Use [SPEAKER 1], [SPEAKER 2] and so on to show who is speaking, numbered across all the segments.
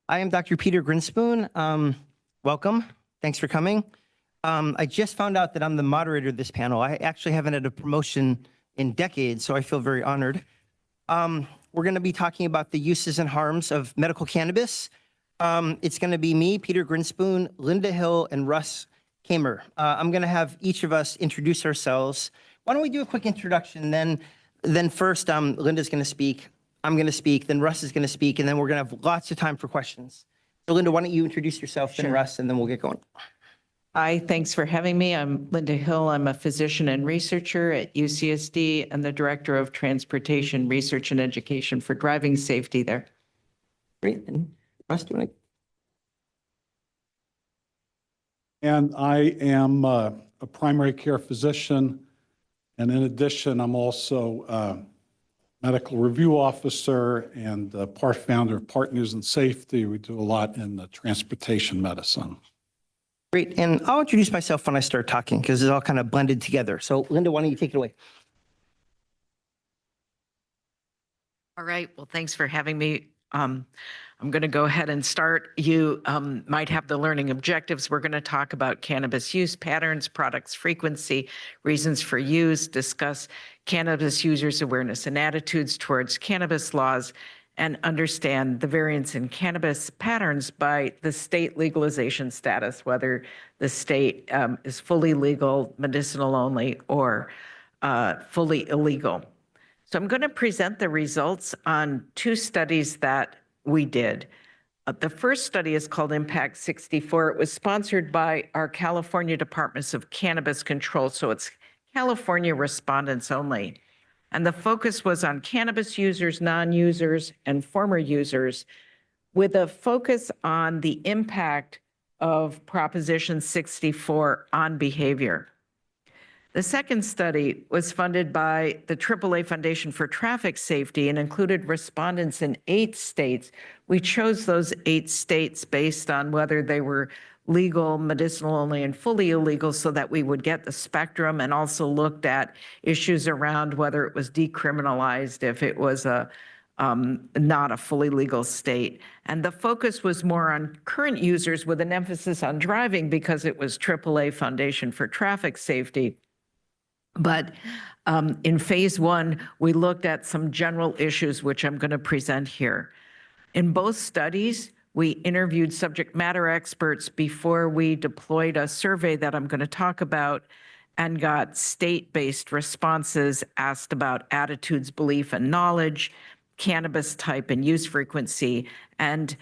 [SPEAKER 1] I am Dr. Peter Grinspoon. Welcome. Thanks for coming. I just found out that I'm the moderator of this panel. I actually haven't had a promotion in decades, so I feel very honored. We're going to be talking about the uses and harms of medical cannabis. It's going to be me, Peter Grinspoon, Linda Hill, and Russ Kamer. I'm going to have each of us introduce ourselves. Why don't we do a quick introduction? Then first, Linda's going to speak. I'm going to speak, then Russ is going to speak, and then we're going to have lots of time for questions. So Linda, why don't you introduce yourself, then Russ, and then we'll get going.
[SPEAKER 2] Hi, thanks for having me. I'm Linda Hill. I'm a physician and researcher at UCSD and the Director of Transportation Research and Education for Driving Safety there.
[SPEAKER 1] Great. And Russ, do you want to?
[SPEAKER 3] And I am a primary care physician. And in addition, I'm also medical review officer and part founder of Partners in Safety. We do a lot in transportation medicine.
[SPEAKER 1] Great. And I'll introduce myself when I start talking because it's all kind of blended together. So Linda, why don't you take it away?
[SPEAKER 2] All right. Well, thanks for having me. I'm going to go ahead and start. You might have the learning objectives. We're going to talk about cannabis use patterns, products frequency, reasons for use, discuss cannabis users' awareness and attitudes towards cannabis laws, and understand the variance in cannabis patterns by the state legalization status, whether the state is fully legal, medicinal only, or fully illegal. So I'm going to present the results on two studies that we did. The first study is called Impact 64. It was sponsored by our California Departments of Cannabis Control, so it's California respondents only. And the focus was on cannabis users, non-users, and former users, with a focus on the impact of Proposition 64 on behavior. The second study was funded by the AAA Foundation for Traffic Safety and included respondents in 8 states. We chose those 8 states based on whether they were legal, medicinal only, and fully illegal so that we would get the spectrum, and also looked at issues around whether it was decriminalized if it was not a fully legal state. And the focus was more on current users with an emphasis on driving because it was AAA Foundation for Traffic Safety. But in phase 1, we looked at some general issues, which I'm going to present here. In both studies, we interviewed subject matter experts before we deployed a survey that I'm going to talk about and got state-based responses asked about attitudes, belief, and knowledge, cannabis type and use frequency. And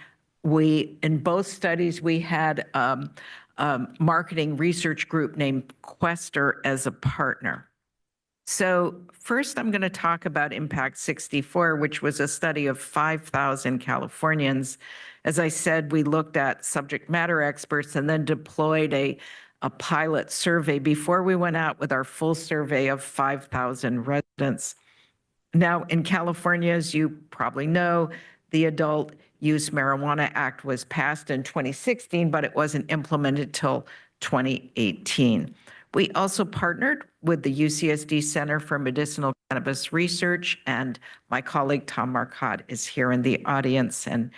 [SPEAKER 2] in both studies, we had a marketing research group named Quester as a partner. So first, I'm going to talk about Impact 64, which was a study of 5,000 Californians. As I said, we looked at subject matter experts and then deployed a pilot survey before we went out with our full survey of 5,000 residents. Now, in California, as you probably know, the Adult Use Marijuana Act was passed in 2016, but it wasn't implemented till 2018. We also partnered with the UCSD Center for Medicinal Cannabis Research, and my colleague Tom Marcotte is here in the audience. And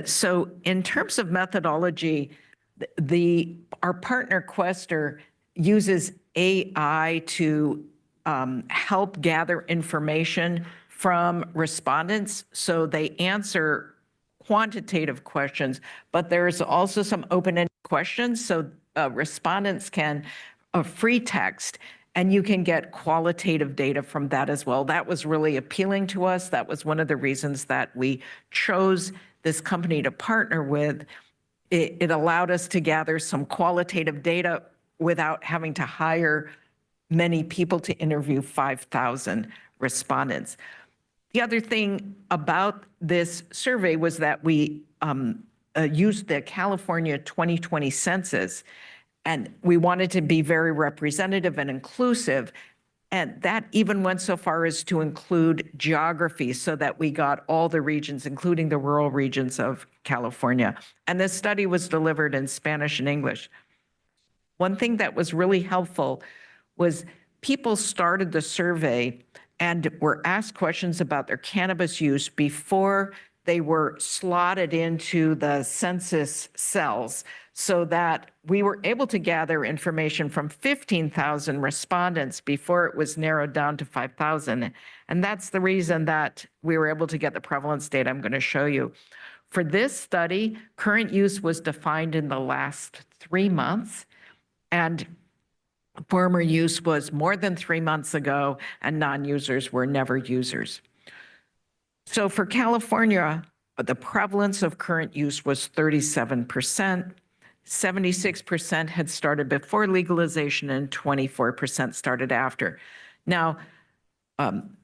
[SPEAKER 2] so in terms of methodology, our partner Quester uses AI to help gather information from respondents. So they answer quantitative questions, but there's also some open-ended questions. So respondents can free text, and you can get qualitative data from that as well. That was really appealing to us. That was one of the reasons that we chose this company to partner with. It allowed us to gather some qualitative data without having to hire many people to interview 5,000 respondents. The other thing about this survey was that we used the California 2020 census, and we wanted to be very representative and inclusive. And that even went so far as to include geography so that we got all the regions, including the rural regions of California. And this study was delivered in Spanish and English. One thing that was really helpful was people started the survey and were asked questions about their cannabis use before they were slotted into the census cells so that we were able to gather information from 15,000 respondents before it was narrowed down to 5,000. And that's the reason that we were able to get the prevalence data I'm going to show you. For this study, current use was defined in the last 3 months, and former use was more than 3 months ago, and non-users were never users. So for California, the prevalence of current use was 37%. 76% had started before legalization and 24% started after. Now,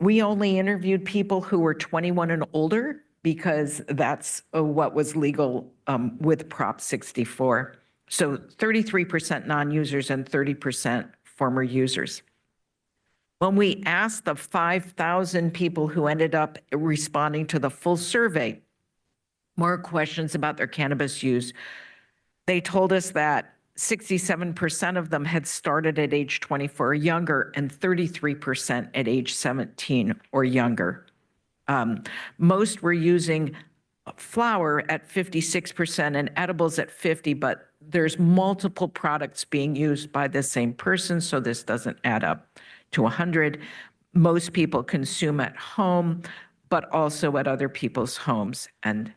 [SPEAKER 2] we only interviewed people who were 21 and older because that's what was legal with Prop 64. So 33% non-users and 30% former users. When we asked the 5,000 people who ended up responding to the full survey more questions about their cannabis use, they told us that 67% of them had started at age 24 or younger and 33% at age 17 or younger. Most were using flower at 56% and edibles at 50%, but there's multiple products being used by the same person, so this doesn't add up to 100. Most people consume at home, but also at other people's homes. And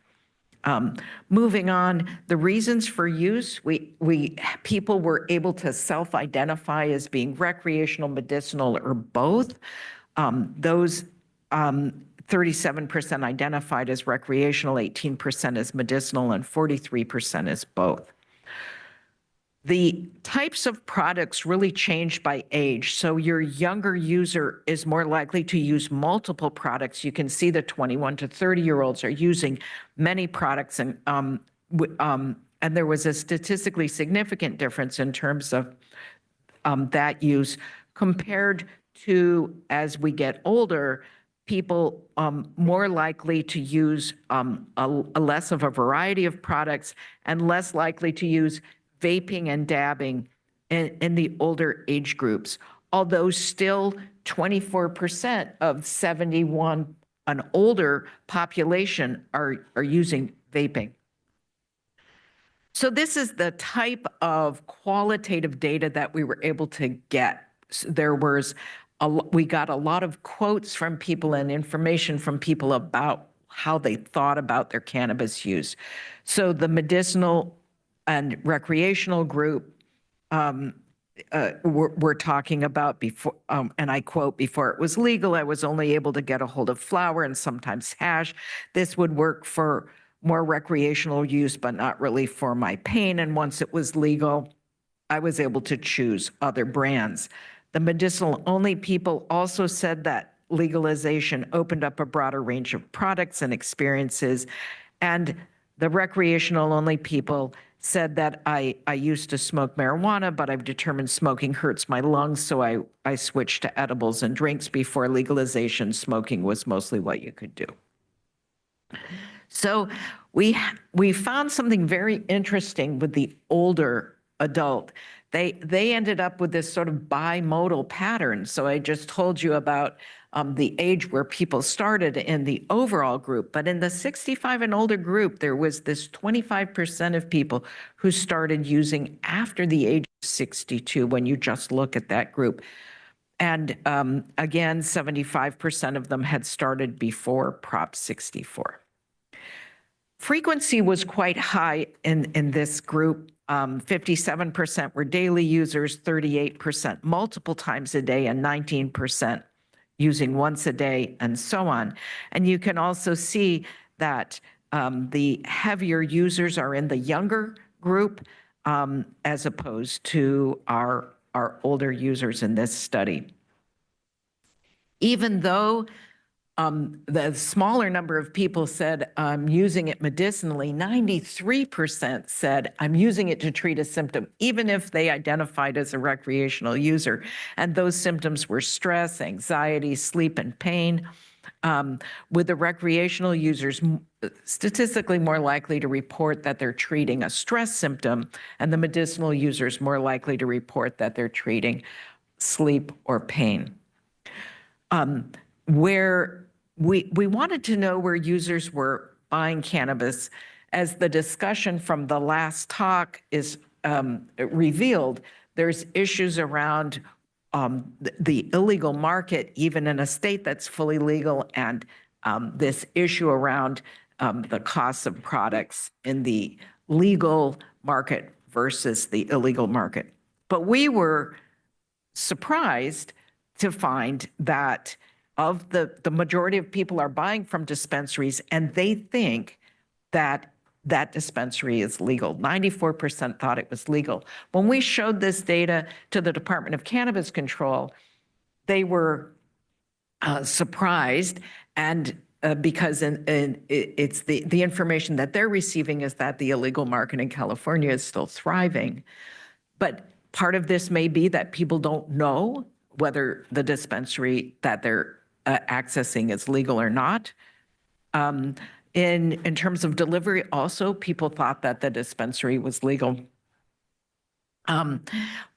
[SPEAKER 2] moving on, the reasons for use, people were able to self-identify as being recreational, medicinal, or both. Those 37% identified as recreational, 18% as medicinal, and 43% as both. The types of products really changed by age. So your younger user is more likely to use multiple products. You can see the 21 to 30-year-olds are using many products, and there was a statistically significant difference in terms of that use compared to, as we get older, people more likely to use a less of a variety of products and less likely to use vaping and dabbing in the older age groups, although still 24% of 71 and older population are using vaping. So this is the type of qualitative data that we were able to get. We got a lot of quotes from people and information from people about how they thought about their cannabis use. So the medicinal and recreational group we're talking about before, and I quote, "Before it was legal, I was only able to get a hold of flower and sometimes hash. This would work for more recreational use, but not really for my pain. And once it was legal, I was able to choose other brands." The medicinal-only people also said that legalization opened up a broader range of products and experiences. And the recreational-only people said that I used to smoke marijuana, but I've determined smoking hurts my lungs, so I switched to edibles and drinks. Before legalization, smoking was mostly what you could do. So we found something very interesting with the older adult. They ended up with this sort of bimodal pattern. So I just told you about the age where people started in the overall group, but in the 65 and older group, there was this 25% of people who started using after the age of 62 when you just look at that group. And again, 75% of them had started before Prop 64. Frequency was quite high in this group. 57% were daily users, 38% multiple times a day, and 19% using once a day, and so on. And you can also see that the heavier users are in the younger group as opposed to our older users in this study. Even though the smaller number of people said, "I'm using it medicinally," 93% said, "I'm using it to treat a symptom," even if they identified as a recreational user. And those symptoms were stress, anxiety, sleep, and pain. With the recreational users, statistically more likely to report that they're treating a stress symptom, and the medicinal users more likely to report that they're treating sleep or pain. Where we wanted to know where users were buying cannabis. As the discussion from the last talk is revealed, there's issues around the illegal market, even in a state that's fully legal, and this issue around the costs of products in the legal market versus the illegal market. But we were surprised to find that of the majority of people are buying from dispensaries, and they think that that dispensary is legal. 94% thought it was legal. When we showed this data to the Department of Cannabis Control, they were surprised, and because it's the information that they're receiving is that the illegal market in California is still thriving. But part of this may be that people don't know whether the dispensary that they're accessing is legal or not. In terms of delivery, also, people thought that the dispensary was legal.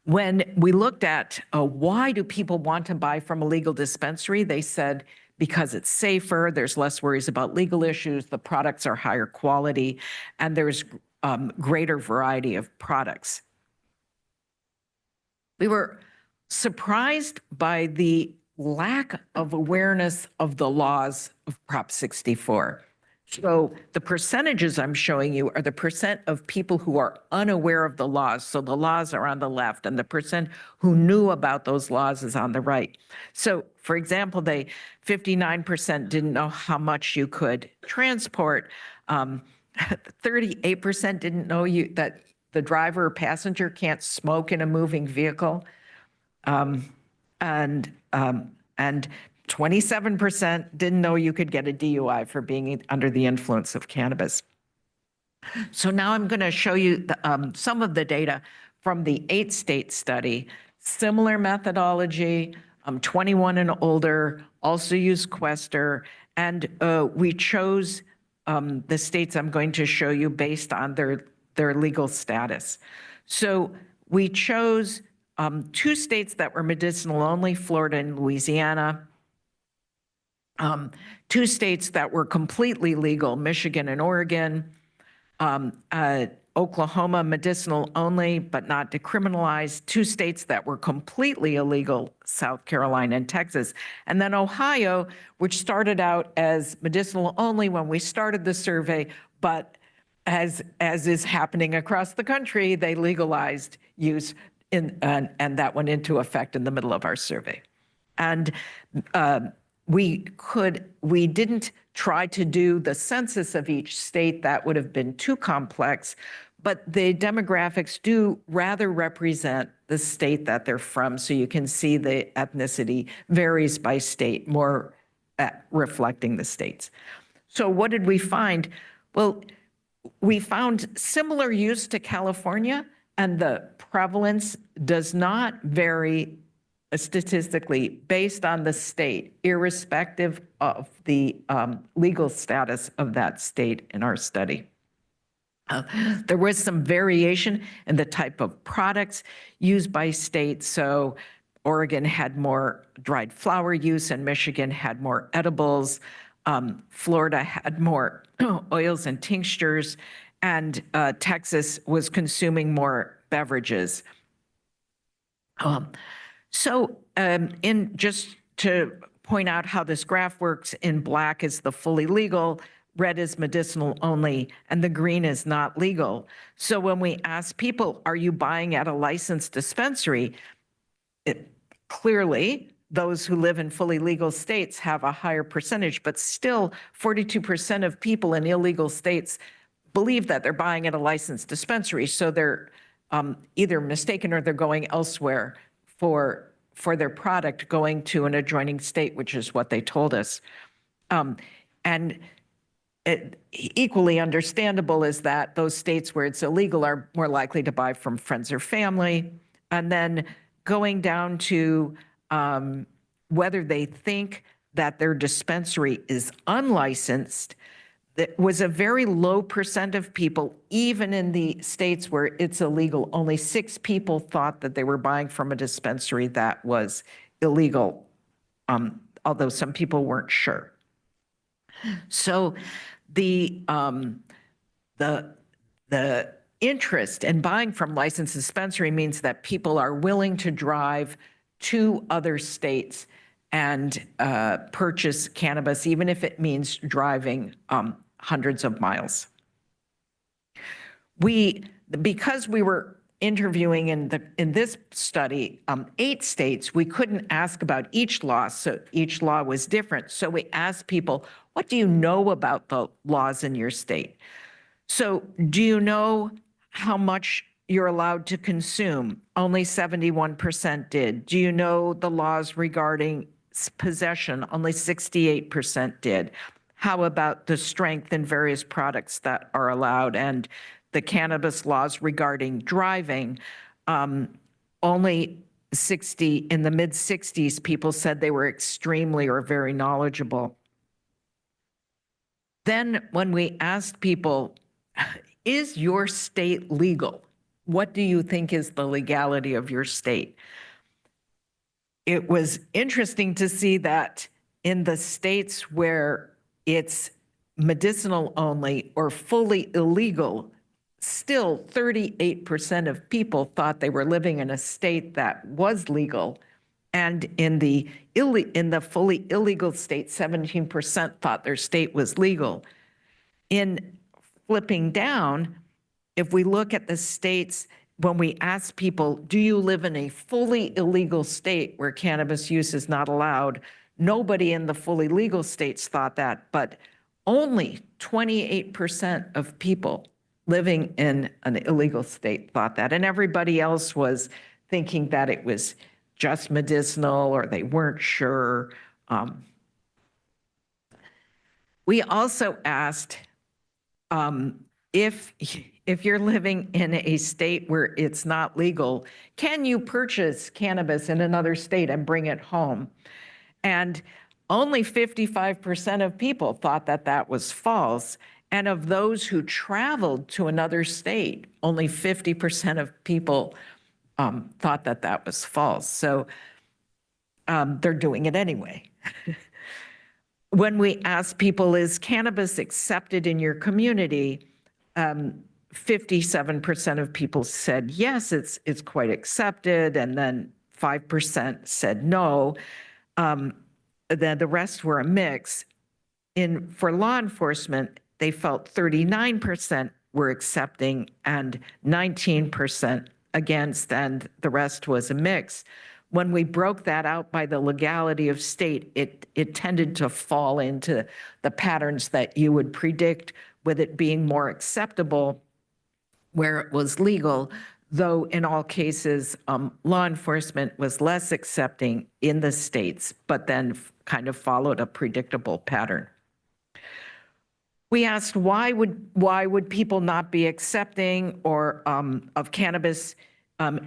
[SPEAKER 2] When we looked at why do people want to buy from a legal dispensary, they said because it's safer, there's less worries about legal issues, the products are higher quality, and there's greater variety of products. We were surprised by the lack of awareness of the laws of Prop 64. So the percentages I'm showing you are the percent of people who are unaware of the laws. So the laws are on the left, and the percent who knew about those laws is on the right. So, for example, 59% didn't know how much you could transport. 38% didn't know that the driver or passenger can't smoke in a moving vehicle. And 27% didn't know you could get a DUI for being under the influence of cannabis. So now I'm going to show you some of the data from the 8-state study. Similar methodology, 21 and older, also use Quester, and we chose the states I'm going to show you based on their legal status. So we chose 2 states that were medicinal only, Florida and Louisiana. 2 states that were completely legal, Michigan and Oregon. Oklahoma, medicinal only, but not decriminalized. 2 states that were completely illegal, South Carolina and Texas. And then Ohio, which started out as medicinal only when we started the survey, but as is happening across the country, they legalized use, and that went into effect in the middle of our survey. And we didn't try to do the census of each state. That would have been too complex, but the demographics do rather represent the state that they're from. So you can see the ethnicity varies by state, more reflecting the states. So what did we find? Well, we found similar use to California, and the prevalence does not vary statistically based on the state, irrespective of the legal status of that state in our study. There was some variation in the type of products used by state. So Oregon had more dried flower use, and Michigan had more edibles. Florida had more oils and tinctures, and Texas was consuming more beverages. So just to point out how this graph works, in black is the fully legal, red is medicinal only, and the green is not legal. So when we ask people, are you buying at a licensed dispensary? Clearly, those who live in fully legal states have a higher percentage, but still 42% of people in illegal states believe that they're buying at a licensed dispensary. So they're either mistaken or they're going elsewhere for their product, going to an adjoining state, which is what they told us. And equally understandable is that those states where it's illegal are more likely to buy from friends or family. And then going down to whether they think that their dispensary is unlicensed, that was a very low percent of people, even in the states where it's illegal. Only 6 people thought that they were buying from a dispensary that was illegal, although some people weren't sure. So the the interest in buying from licensed dispensary means that people are willing to drive to other states and purchase cannabis, even if it means driving hundreds of miles. Because we were interviewing in this study 8 states, we couldn't ask about each law, so each law was different. So we asked people, what do you know about the laws in your state? So do you know how much you're allowed to consume? Only 71% did. Do you know the laws regarding possession? Only 68% did. How about the strength in various products that are allowed and the cannabis laws regarding driving? Only 60, in the mid 60s, people said they were extremely or very knowledgeable. Then when we asked people, is your state legal? What do you think is the legality of your state? It was interesting to see that in the states where it's medicinal only or fully illegal, still 38% of people thought they were living in a state that was legal. And in the fully illegal state, 17% thought their state was legal. In flipping down, if we look at the states, when we ask people, do you live in a fully illegal state where cannabis use is not allowed? Nobody in the fully legal states thought that, but only 28% of people living in an illegal state thought that. And everybody else was thinking that it was just medicinal or they weren't sure. We also asked, if you're living in a state where it's not legal, can you purchase cannabis in another state and bring it home? And only 55% of people thought that that was false. And of those who traveled to another state, only 50% of people thought that that was false. So they're doing it anyway. When we ask people, is cannabis accepted in your community? 57% of people said yes, it's quite accepted, and then 5% said no. Then the rest were a mix. For law enforcement, they felt 39% were accepting and 19% against, and the rest was a mix. When we broke that out by the legality of state, it tended to fall into the patterns that you would predict, with it being more acceptable where it was legal, though in all cases, law enforcement was less accepting in the states, but then kind of followed a predictable pattern. We asked why would people not be accepting or of cannabis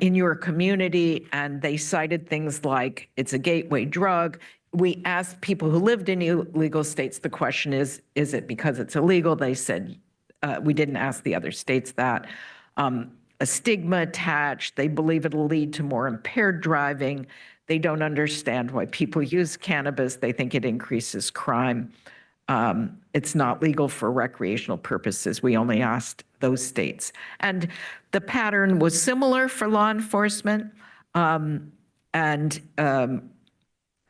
[SPEAKER 2] in your community, and they cited things like it's a gateway drug. We asked people who lived in illegal states, the question is it because it's illegal? They said, we didn't ask the other states that. A stigma attached, they believe it'll lead to more impaired driving. They don't understand why people use cannabis. They think it increases crime. It's not legal for recreational purposes. We only asked those states. And the pattern was similar for law enforcement,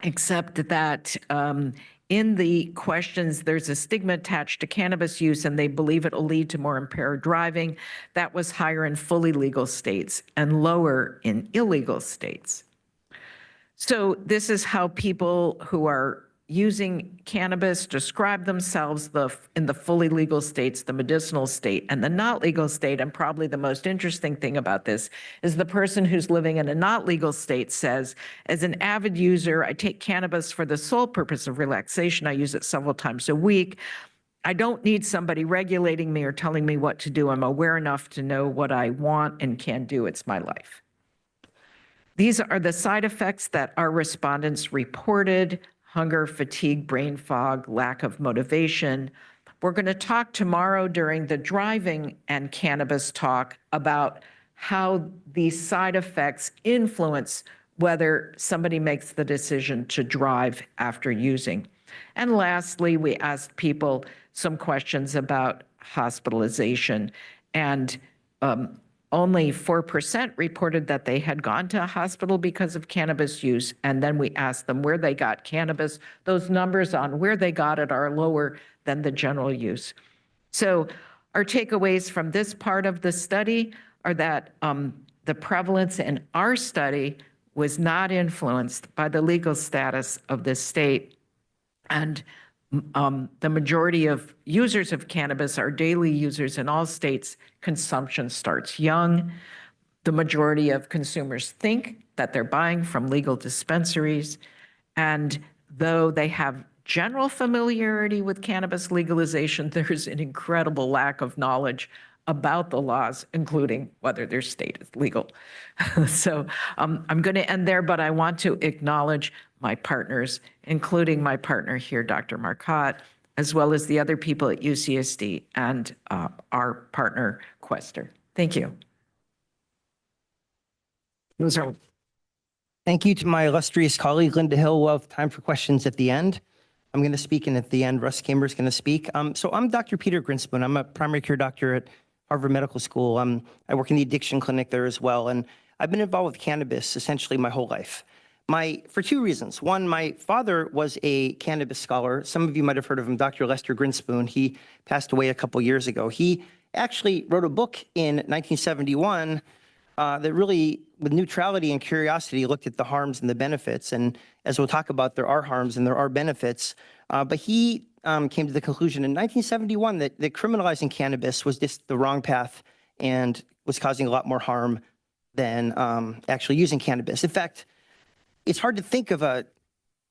[SPEAKER 2] except that in the questions, there's a stigma attached to cannabis use, and they believe it will lead to more impaired driving. That was higher in fully legal states and lower in illegal states. So this is how people who are using cannabis describe themselves in the fully legal states, the medicinal state, and the not legal state. And probably the most interesting thing about this is the person who's living in a not legal state says, as an avid user, I take cannabis for the sole purpose of relaxation. I use it several times a week. I don't need somebody regulating me or telling me what to do. I'm aware enough to know what I want and can do. It's my life. These are the side effects that our respondents reported: hunger, fatigue, brain fog, lack of motivation. We're going to talk tomorrow during the driving and cannabis talk about how these side effects influence whether somebody makes the decision to drive after using. And lastly, we asked people some questions about hospitalization, and only 4% reported that they had gone to a hospital because of cannabis use. And then we asked them where they got cannabis. Those numbers on where they got it are lower than the general use. So our takeaways from this part of the study are that the prevalence in our study was not influenced by the legal status of this state. And the majority of users of cannabis are daily users in all states. Consumption starts young. The majority of consumers think that they're buying from legal dispensaries. And though they have general familiarity with cannabis legalization, there's an incredible lack of knowledge about the laws, including whether their state is legal. So I'm going to end there, but I want to acknowledge my partners, including my partner here, Dr. Marcotte, as well as the other people at UCSD and our partner, Quester. Thank you.
[SPEAKER 1] Thank you to my illustrious colleague, Linda Hill. We'll have time for questions at the end. I'm going to speak, and at the end, Russ Kamer is going to speak. So I'm Dr. Peter Grinspoon. I'm a primary care doctor at Harvard Medical School. I work in the addiction clinic there as well, and I've been involved with cannabis essentially my whole life. For two reasons. One, my father was a cannabis scholar. Some of you might have heard of him, Dr. Lester Grinspoon. He passed away a couple years ago. He actually wrote a book in 1971 that really, with neutrality and curiosity, looked at the harms and the benefits. And as we'll talk about, there are harms and there are benefits. But he came to the conclusion in 1971 that criminalizing cannabis was just the wrong path and was causing a lot more harm than actually using cannabis. In fact, it's hard to think of a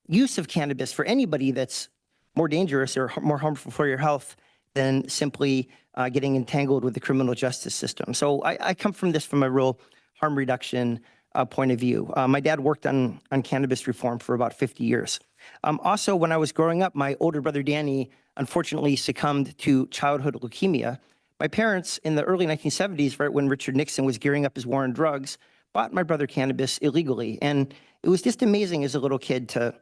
[SPEAKER 1] use of cannabis for anybody that's more dangerous or more harmful for your health than simply getting entangled with the criminal justice system. So I come from this from a real harm reduction point of view. My dad worked on cannabis reform for about 50 years. Also, when I was growing up, my older brother Danny unfortunately succumbed to childhood leukemia. My parents, in the early 1970s, right when Richard Nixon was gearing up his war on drugs, bought my brother cannabis illegally. And it was just amazing as a little kid to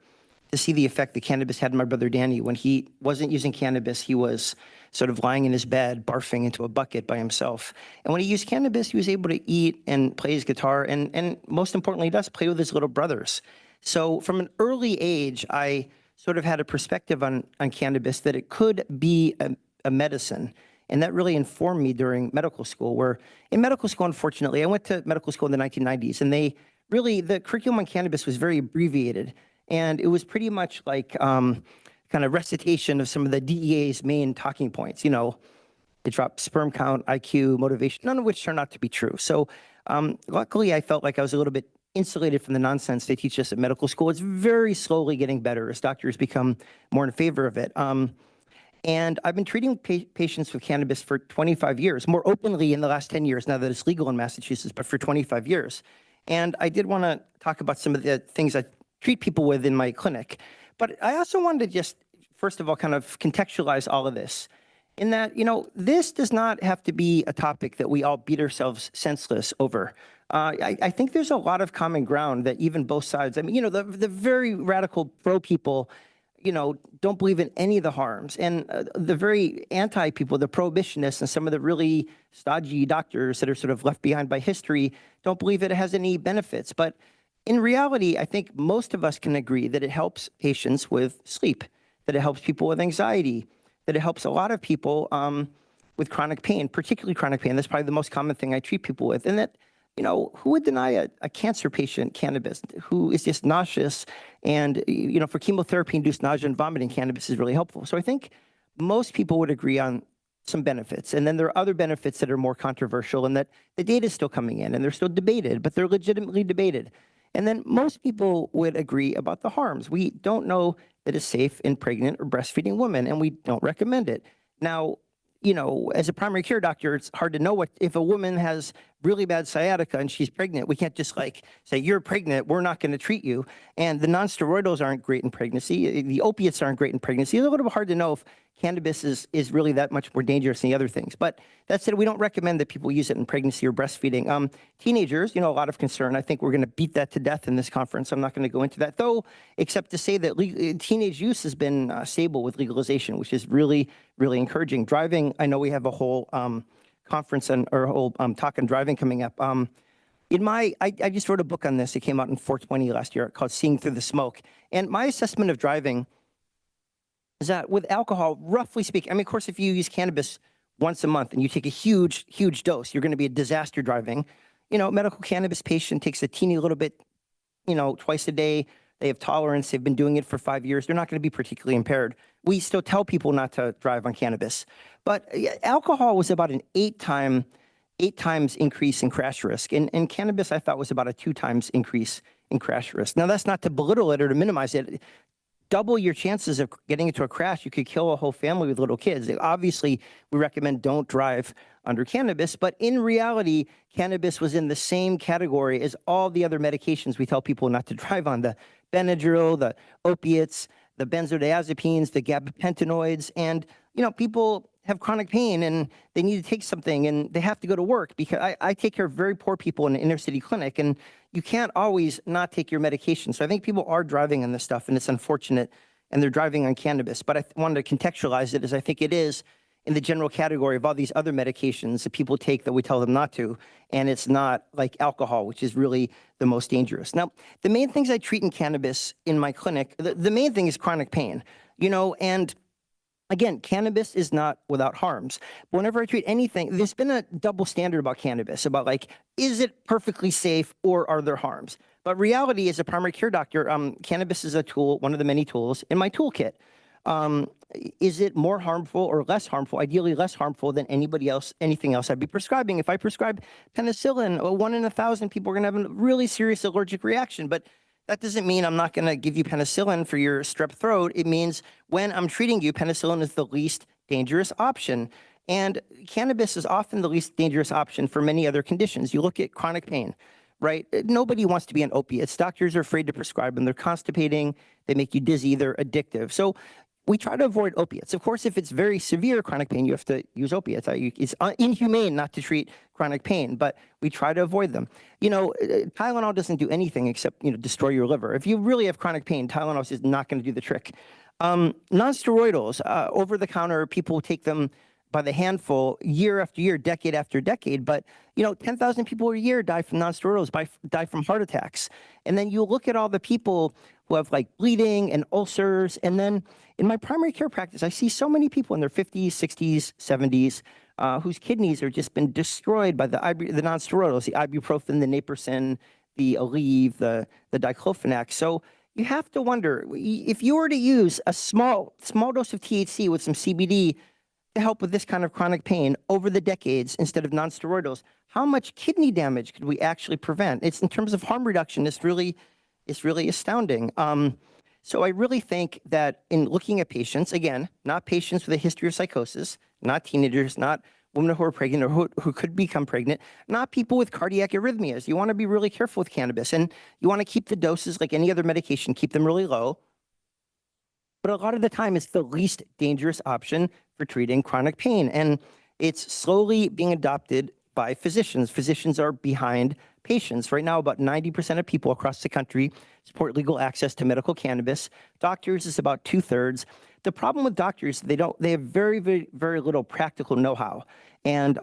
[SPEAKER 1] see the effect that cannabis had on my brother Danny. When he wasn't using cannabis, he was sort of lying in his bed, barfing into a bucket by himself. And when he used cannabis, he was able to eat and play his guitar, and most importantly, does play with his little brothers. So from an early age, I sort of had a perspective on cannabis that it could be a medicine. And that really informed me during medical school, where in medical school, unfortunately, I went to medical school in the 1990s, and the curriculum on cannabis was very abbreviated. And it was pretty much like kind of recitation of some of the DEA's main talking points. You know, they dropped sperm count, IQ, motivation, none of which turned out to be true. So luckily, I felt like I was a little bit insulated from the nonsense they teach us at medical school. It's very slowly getting better as doctors become more in favor of it. And I've been treating patients with cannabis for 25 years, more openly in the last 10 years, now that it's legal in Massachusetts, but for 25 years. And I did want to talk about some of the things I treat people with in my clinic. But I also wanted to just, first of all, kind of contextualize all of this in that, you know, this does not have to be a topic that we all beat ourselves senseless over. I think there's a lot of common ground that even both sides, I mean, you know, the very radical pro people, you know, don't believe in any of the harms. And the very anti people, the prohibitionists and some of the really stodgy doctors that are sort of left behind by history don't believe it has any benefits. But in reality, I think most of us can agree that it helps patients with sleep, that it helps people with anxiety, that it helps a lot of people with chronic pain, particularly chronic pain. That's probably the most common thing I treat people with. And that, you know, who would deny a cancer patient cannabis who is just nauseous? And, you know, for chemotherapy-induced nausea and vomiting, cannabis is really helpful. So I think most people would agree on some benefits. And then there are other benefits that are more controversial and that the data is still coming in and they're still debated, but they're legitimately debated. And then most people would agree about the harms. We don't know that it's safe in pregnant or breastfeeding women, and we don't recommend it. Now, you know, as a primary care doctor, it's hard to know what if a woman has really bad sciatica and she's pregnant. We can't just like say, you're pregnant, we're not going to treat you. And the nonsteroidals aren't great in pregnancy. The opiates aren't great in pregnancy. It's a little bit hard to know if cannabis is really that much more dangerous than the other things. But that said, we don't recommend that people use it in pregnancy or breastfeeding. Teenagers, a lot of concern. I think we're going to beat that to death in this conference. I'm not going to go into that, though, except to say that teenage use has been stable with legalization, which is really, really encouraging. Driving, I know we have a whole conference or a whole talk on driving coming up. I just wrote a book on this. It came out in 420 last year called Seeing Through the Smoke. And my assessment of driving is that with alcohol, roughly speaking, I mean, of course, if you use cannabis once a month and you take a huge, huge dose, you're going to be a disaster driving. Medical cannabis patient takes a teeny little bit, twice a day. They have tolerance. They've been doing it for 5 years. They're not going to be particularly impaired. We still tell people not to drive on cannabis. But alcohol was about an 8 times increase in crash risk. And cannabis, I thought, was about a 2 times increase in crash risk. Now, that's not to belittle it or to minimize it. Double your chances of getting into a crash. You could kill a whole family with little kids. Obviously, we recommend don't drive under cannabis, but in reality, cannabis was in the same category as all the other medications we tell people not to drive on: the Benadryl, the opiates, the benzodiazepines, the gabapentinoids. And, people have chronic pain and they need to take something and they have to go to work, because I take care of very poor people in an inner city clinic, and you can't always not take your medication. So I think people are driving on this stuff, and it's unfortunate, and they're driving on cannabis. But I wanted to contextualize it as I think it is in the general category of all these other medications that people take that we tell them not to. And it's not like alcohol, which is really the most dangerous. Now, the main things I treat in cannabis in my clinic, the main thing is chronic pain, and again, cannabis is not without harms. But whenever I treat anything, there's been a double standard about cannabis, about is it perfectly safe or are there harms? But reality, as a primary care doctor, cannabis is a tool, one of the many tools in my toolkit. Is it more harmful or less harmful? Ideally less harmful than anything else I'd be prescribing. If I prescribe penicillin, 1 in 1,000 people are going to have a really serious allergic reaction. But that doesn't mean I'm not going to give you penicillin for your strep throat. It means when I'm treating you, penicillin is the least dangerous option. And cannabis is often the least dangerous option for many other conditions. You look at chronic pain, right? Nobody wants to be on opiates. Doctors are afraid to prescribe them. They're constipating. They make you dizzy. They're addictive. So we try to avoid opiates. Of course, if it's very severe chronic pain, you have to use opiates. It's inhumane not to treat chronic pain, but we try to avoid them. Tylenol doesn't do anything except, destroy your liver. If you really have chronic pain, Tylenol is not going to do the trick. Non-steroidals, over-the-counter, people take them by the handful year after year, decade after decade. But, 10,000 people a year die from non-steroidals, die from heart attacks. And then you look at all the people who have bleeding and ulcers. And then in my primary care practice, I see so many people in their 50s, 60s, 70s whose kidneys are just been destroyed by the non-steroidals, the ibuprofen, the naproxen, the Aleve, the diclofenac. So you have to wonder, if you were to use a small dose of THC with some CBD to help with this kind of chronic pain over the decades instead of non-steroidals, how much kidney damage could we actually prevent? It's, in terms of harm reduction, it's really astounding. So I really think that in looking at patients, again, not patients with a history of psychosis, not teenagers, not women who are pregnant or who could become pregnant, not people with cardiac arrhythmias. You want to be really careful with cannabis, and you want to keep the doses like any other medication, keep them really low. But a lot of the time, it's the least dangerous option for treating chronic pain. And it's slowly being adopted by physicians. Physicians are behind patients. Right now, about 90% of people across the country support legal access to medical cannabis. Doctors is about 2/3. The problem with doctors, they have very, very, very little practical know-how. And,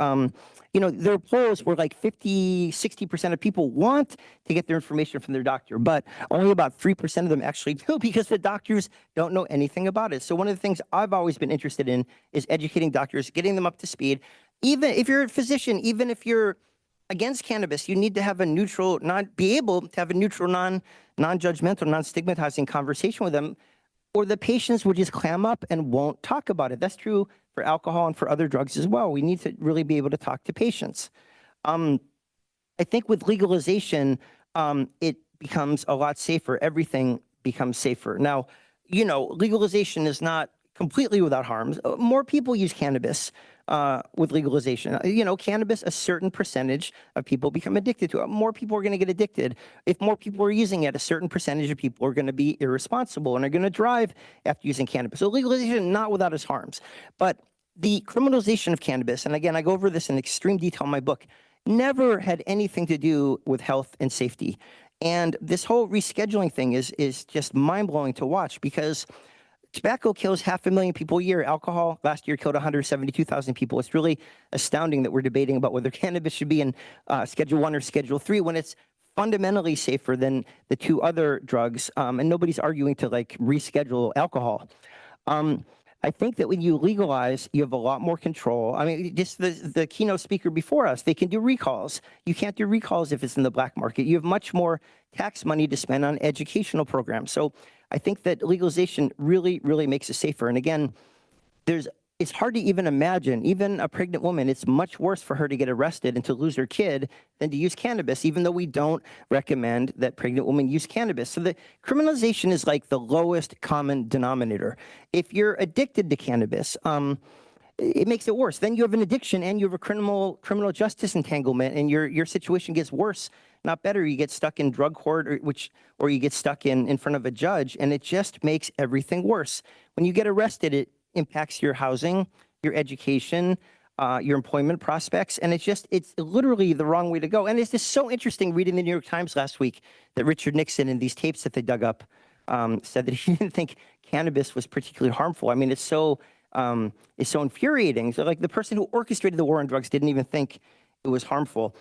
[SPEAKER 1] their polls were 50, 60% of people want to get their information from their doctor, but only about 3% of them actually do, because the doctors don't know anything about it. So one of the things I've always been interested in is educating doctors, getting them up to speed. Even if you're a physician, even if you're against cannabis, you need to have be able to have a neutral, non-judgmental, non-stigmatizing conversation with them, or the patients will just clam up and won't talk about it. That's true for alcohol and for other drugs as well. We need to really be able to talk to patients. I think with legalization, it becomes a lot safer. Everything becomes safer. Now, legalization is not completely without harms. More people use cannabis with legalization. Cannabis, a certain percentage of people become addicted to it. More people are going to get addicted. If more people are using it, a certain percentage of people are going to be irresponsible and are going to drive after using cannabis. So legalization, not without its harms. But the criminalization of cannabis, and again, I go over this in extreme detail in my book, never had anything to do with health and safety. And this whole rescheduling thing is just mind-blowing to watch, because tobacco kills 500,000 people a year. Alcohol last year killed 172,000 people. It's really astounding that we're debating about whether cannabis should be in Schedule 1 or Schedule 3 when it's fundamentally safer than the two other drugs, and nobody's arguing to reschedule alcohol. I think that when you legalize, you have a lot more control. I mean, just the keynote speaker before us, they can do recalls. You can't do recalls if it's in the black market. You have much more tax money to spend on educational programs. So I think that legalization really, really makes it safer. And again, it's hard to even imagine, even a pregnant woman, it's much worse for her to get arrested and to lose her kid than to use cannabis, even though we don't recommend that pregnant women use cannabis. So the criminalization is like the lowest common denominator. If you're addicted to cannabis, it makes it worse. Then you have an addiction and you have a criminal justice entanglement, and your situation gets worse, not better. You get stuck in drug court, or you get stuck in front of a judge, and it just makes everything worse. When you get arrested, it impacts your housing, your education, your employment prospects, and it's literally the wrong way to go. And it's just so interesting reading the New York Times last week that Richard Nixon, in these tapes that they dug up, said that he didn't think cannabis was particularly harmful. I mean, it's so infuriating. So the person who orchestrated the war on drugs didn't even think it was harmful.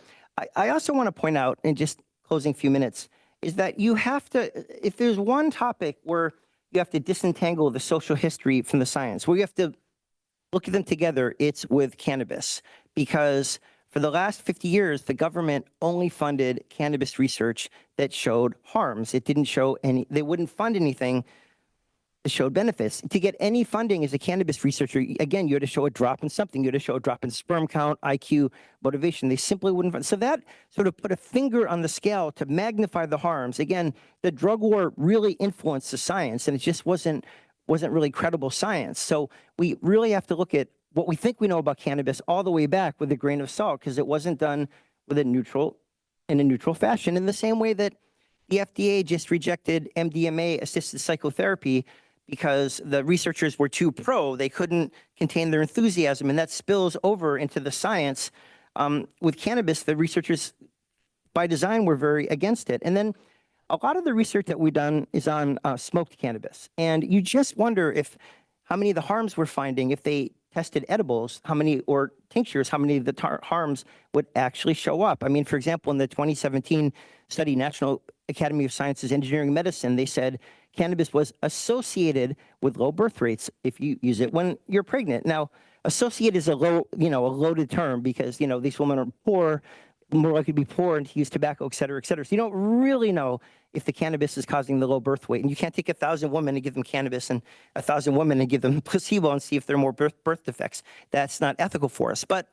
[SPEAKER 1] I also want to point out, in just closing few minutes, is that you have to, if there's one topic where you have to disentangle the social history from the science, where you have to look at them together, it's with cannabis. Because for the last 50 years, the government only funded cannabis research that showed harms. It didn't show they wouldn't fund anything that showed benefits. To get any funding as a cannabis researcher, again, you had to show a drop in something. You had to show a drop in sperm count, IQ, motivation. They simply wouldn't fund. So that sort of put a finger on the scale to magnify the harms. Again, the drug war really influenced the science, and it just wasn't really credible science. So we really have to look at what we think we know about cannabis all the way back with a grain of salt, because it wasn't done in a neutral fashion. In the same way that the FDA just rejected MDMA-assisted psychotherapy because the researchers were too pro, they couldn't contain their enthusiasm, and that spills over into the science. With cannabis, the researchers, by design, were very against it. And then a lot of the research that we've done is on smoked cannabis. And you just wonder how many of the harms we're finding, if they tested edibles, or tinctures, how many of the harms would actually show up. I mean, for example, in the 2017 study, National Academy of Sciences, Engineering, Medicine, they said cannabis was associated with low birth rates if you use it when you're pregnant. Now, associate is a loaded term, because, these women are poor, more likely to be poor and to use tobacco, et cetera, et cetera. So you don't really know if the cannabis is causing the low birth weight. And you can't take 1,000 women and give them cannabis and 1,000 women and give them placebo and see if there are more birth defects. That's not ethical for us. But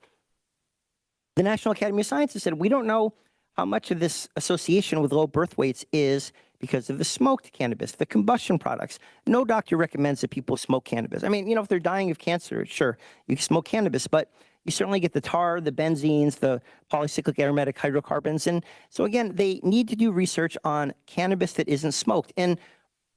[SPEAKER 1] the National Academy of Sciences said, we don't know how much of this association with low birth weights is because of the smoked cannabis, the combustion products. No doctor recommends that people smoke cannabis. I mean, if they're dying of cancer, sure, you can smoke cannabis, but you certainly get the tar, the benzenes, the polycyclic aromatic hydrocarbons. And so again, they need to do research on cannabis that isn't smoked. And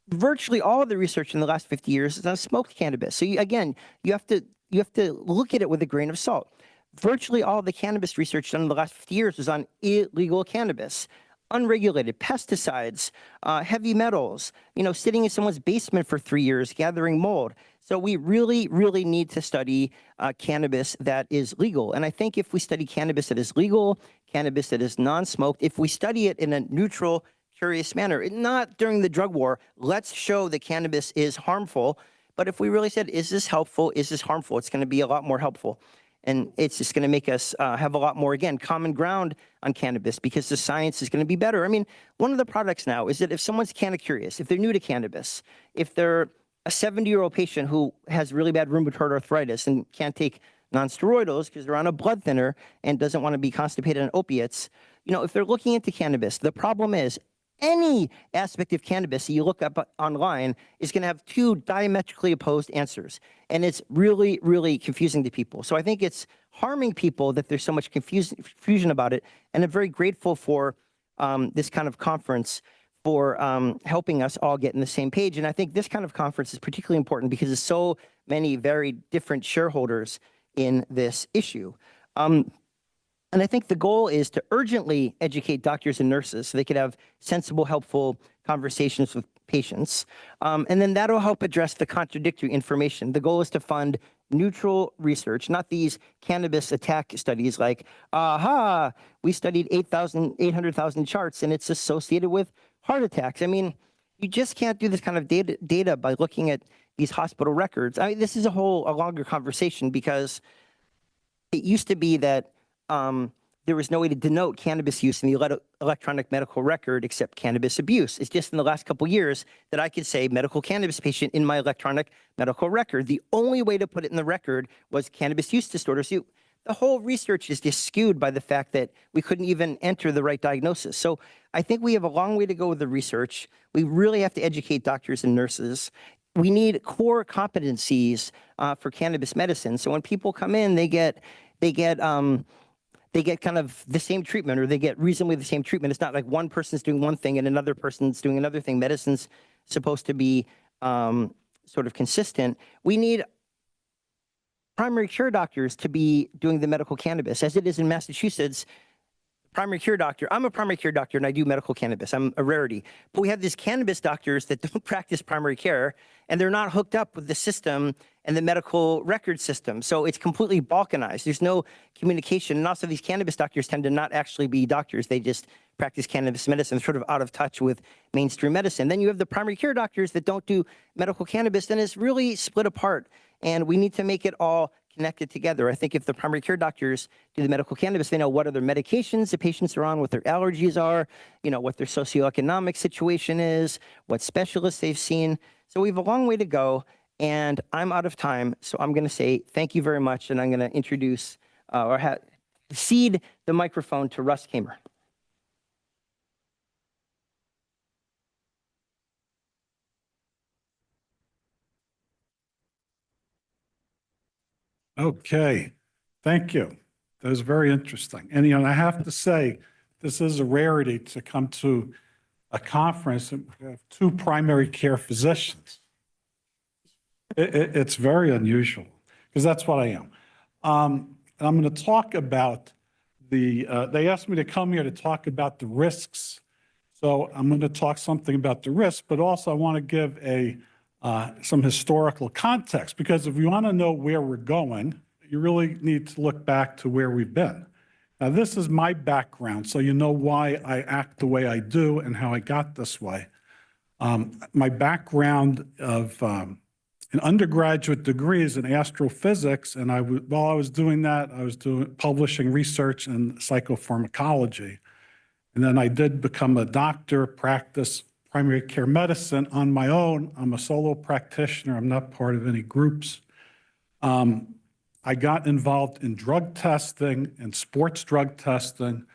[SPEAKER 1] virtually all of the research in the last 50 years is on smoked cannabis. So you have to look at it with a grain of salt. Virtually all of the cannabis research done in the last 50 years was on illegal cannabis, unregulated pesticides, heavy metals, sitting in someone's basement for 3 years, gathering mold. So we really, really need to study cannabis that is legal. And I think if we study cannabis that is legal, cannabis that is non-smoked, if we study it in a neutral, curious manner, not during the drug war, let's show that cannabis is harmful. But if we really said, is this helpful? Is this harmful? It's going to be a lot more helpful. And it's just going to make us have a lot more, again, common ground on cannabis, because the science is going to be better. I mean, one of the products now is that if someone's curious, if they're new to cannabis, if they're a 70-year-old patient who has really bad rheumatoid arthritis and can't take nonsteroidals because they're on a blood thinner and doesn't want to be constipated on opiates, if they're looking into cannabis, the problem is any aspect of cannabis that you look up online is going to have two diametrically opposed answers. And it's really, really confusing to people. So I think it's harming people that there's so much confusion about it. And I'm very grateful for this kind of conference for helping us all get in the same page. And I think this kind of conference is particularly important because there's so many very different shareholders in this issue. And I think the goal is to urgently educate doctors and nurses so they could have sensible, helpful conversations with patients. And then that'll help address the contradictory information. The goal is to fund neutral research, not these cannabis attack studies like, aha, we studied 800,000 charts and it's associated with heart attacks. I mean, you just can't do this kind of data by looking at these hospital records. I mean, this is a longer conversation because it used to be that there was no way to denote cannabis use in the electronic medical record except cannabis abuse. It's just in the last couple of years that I could say medical cannabis patient in my electronic medical record. The only way to put it in the record was cannabis use disorder. So the whole research is just skewed by the fact that we couldn't even enter the right diagnosis. So I think we have a long way to go with the research. We really have to educate doctors and nurses. We need core competencies for cannabis medicine. So when people come in, they get kind of the same treatment, or they get reasonably the same treatment. It's not like one person's doing one thing and another person's doing another thing. Medicine's supposed to be sort of consistent. We need primary care doctors to be doing the medical cannabis, as it is in Massachusetts. Primary care doctor, I'm a primary care doctor and I do medical cannabis. I'm a rarity. But we have these cannabis doctors that don't practice primary care and they're not hooked up with the system and the medical record system. So it's completely balkanized. There's no communication. And also these cannabis doctors tend to not actually be doctors. They just practice cannabis medicine, sort of out of touch with mainstream medicine. Then you have the primary care doctors that don't do medical cannabis, and it's really split apart. And we need to make it all connected together. I think if the primary care doctors do the medical cannabis, they know what other medications the patients are on, what their allergies are, what their socioeconomic situation is, what specialists they've seen. So we have a long way to go, and I'm out of time. So I'm going to say thank you very much, and I'm going to introduce cede the microphone to Russ Kamer.
[SPEAKER 3] Okay, thank you. That was very interesting. And, I have to say, this is a rarity to come to a conference and have two primary care physicians. It's very unusual, because that's what I am. And I'm going to talk about they asked me to come here to talk about the risks. So I'm going to talk something about the risks, but also I want to give some historical context, because if you want to know where we're going, you really need to look back to where we've been. Now, this is my background, so you know why I act the way I do and how I got this way. My background of an undergraduate degree is in astrophysics, and while I was doing that, I was publishing research in psychopharmacology. And then I did become a doctor, practice primary care medicine on my own. I'm a solo practitioner. I'm not part of any groups. I got involved in drug testing and sports drug testing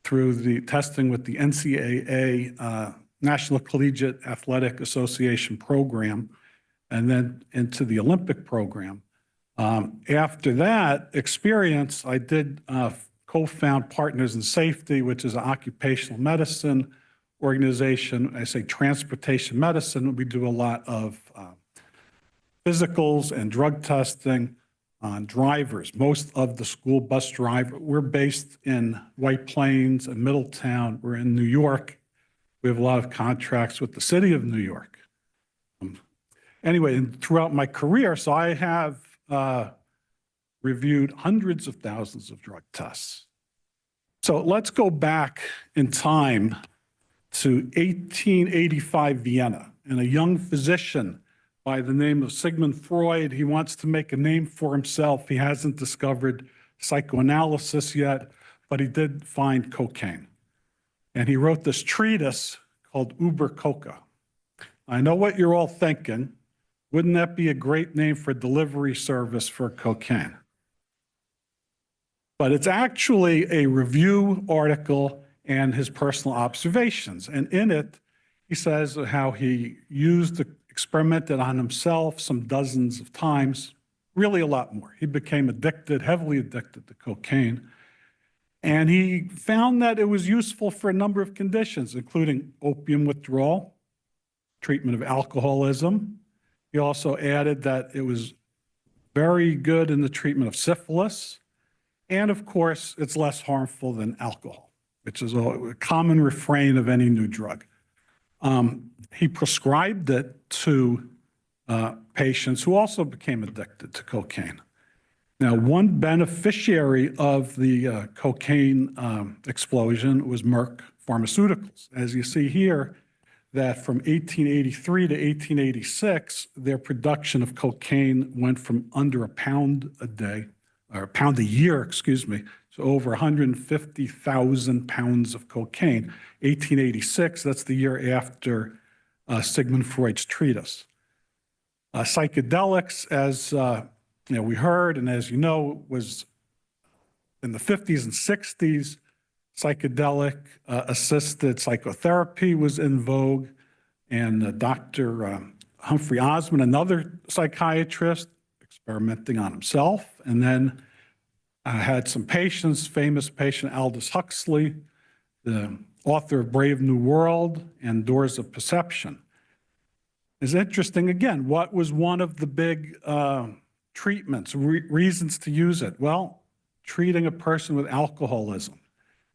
[SPEAKER 3] through the testing with the NCAA, National Collegiate Athletic Association program, and then into the Olympic program. After that experience, I did co-found Partners in Safety, which is an occupational medicine organization. I say transportation medicine. We do a lot of physicals and drug testing on drivers. Most of the school bus driver, we're based in White Plains and Middletown. We're in New York. We have a lot of contracts with the city of New York. Anyway, and throughout my career, so I have reviewed hundreds of thousands of drug tests. So let's go back in time to 1885 Vienna, and a young physician by the name of Sigmund Freud. He wants to make a name for himself. He hasn't discovered psychoanalysis yet, but he did find cocaine. And he wrote this treatise called Über Coca. I know what you're all thinking. Wouldn't that be a great name for a delivery service for cocaine? But it's actually a review article and his personal observations. And in it, he says how he experimented on himself some dozens of times, really a lot more. He became addicted, heavily addicted to cocaine. And he found that it was useful for a number of conditions, including opium withdrawal, treatment of alcoholism. He also added that it was very good in the treatment of syphilis. And of course, it's less harmful than alcohol, which is a common refrain of any new drug. He prescribed it to patients who also became addicted to cocaine. Now, one beneficiary of the cocaine explosion was Merck Pharmaceuticals. As you see here, that from 1883 to 1886, their production of cocaine went from under a pound a day, or a pound a year, excuse me, to over 150,000 pounds of cocaine. 1886, that's the year after Sigmund Freud's treatise. Psychedelics, as we heard, and as you know, was in the 50s and 60s, psychedelic assisted psychotherapy was in vogue, and Dr. Humphrey Osmond, another psychiatrist, experimenting on himself, and then had some patients, famous patient Aldous Huxley, the author of Brave New World and Doors of Perception. It's interesting, again, what was one of the big treatments, reasons to use it? Well, treating a person with alcoholism,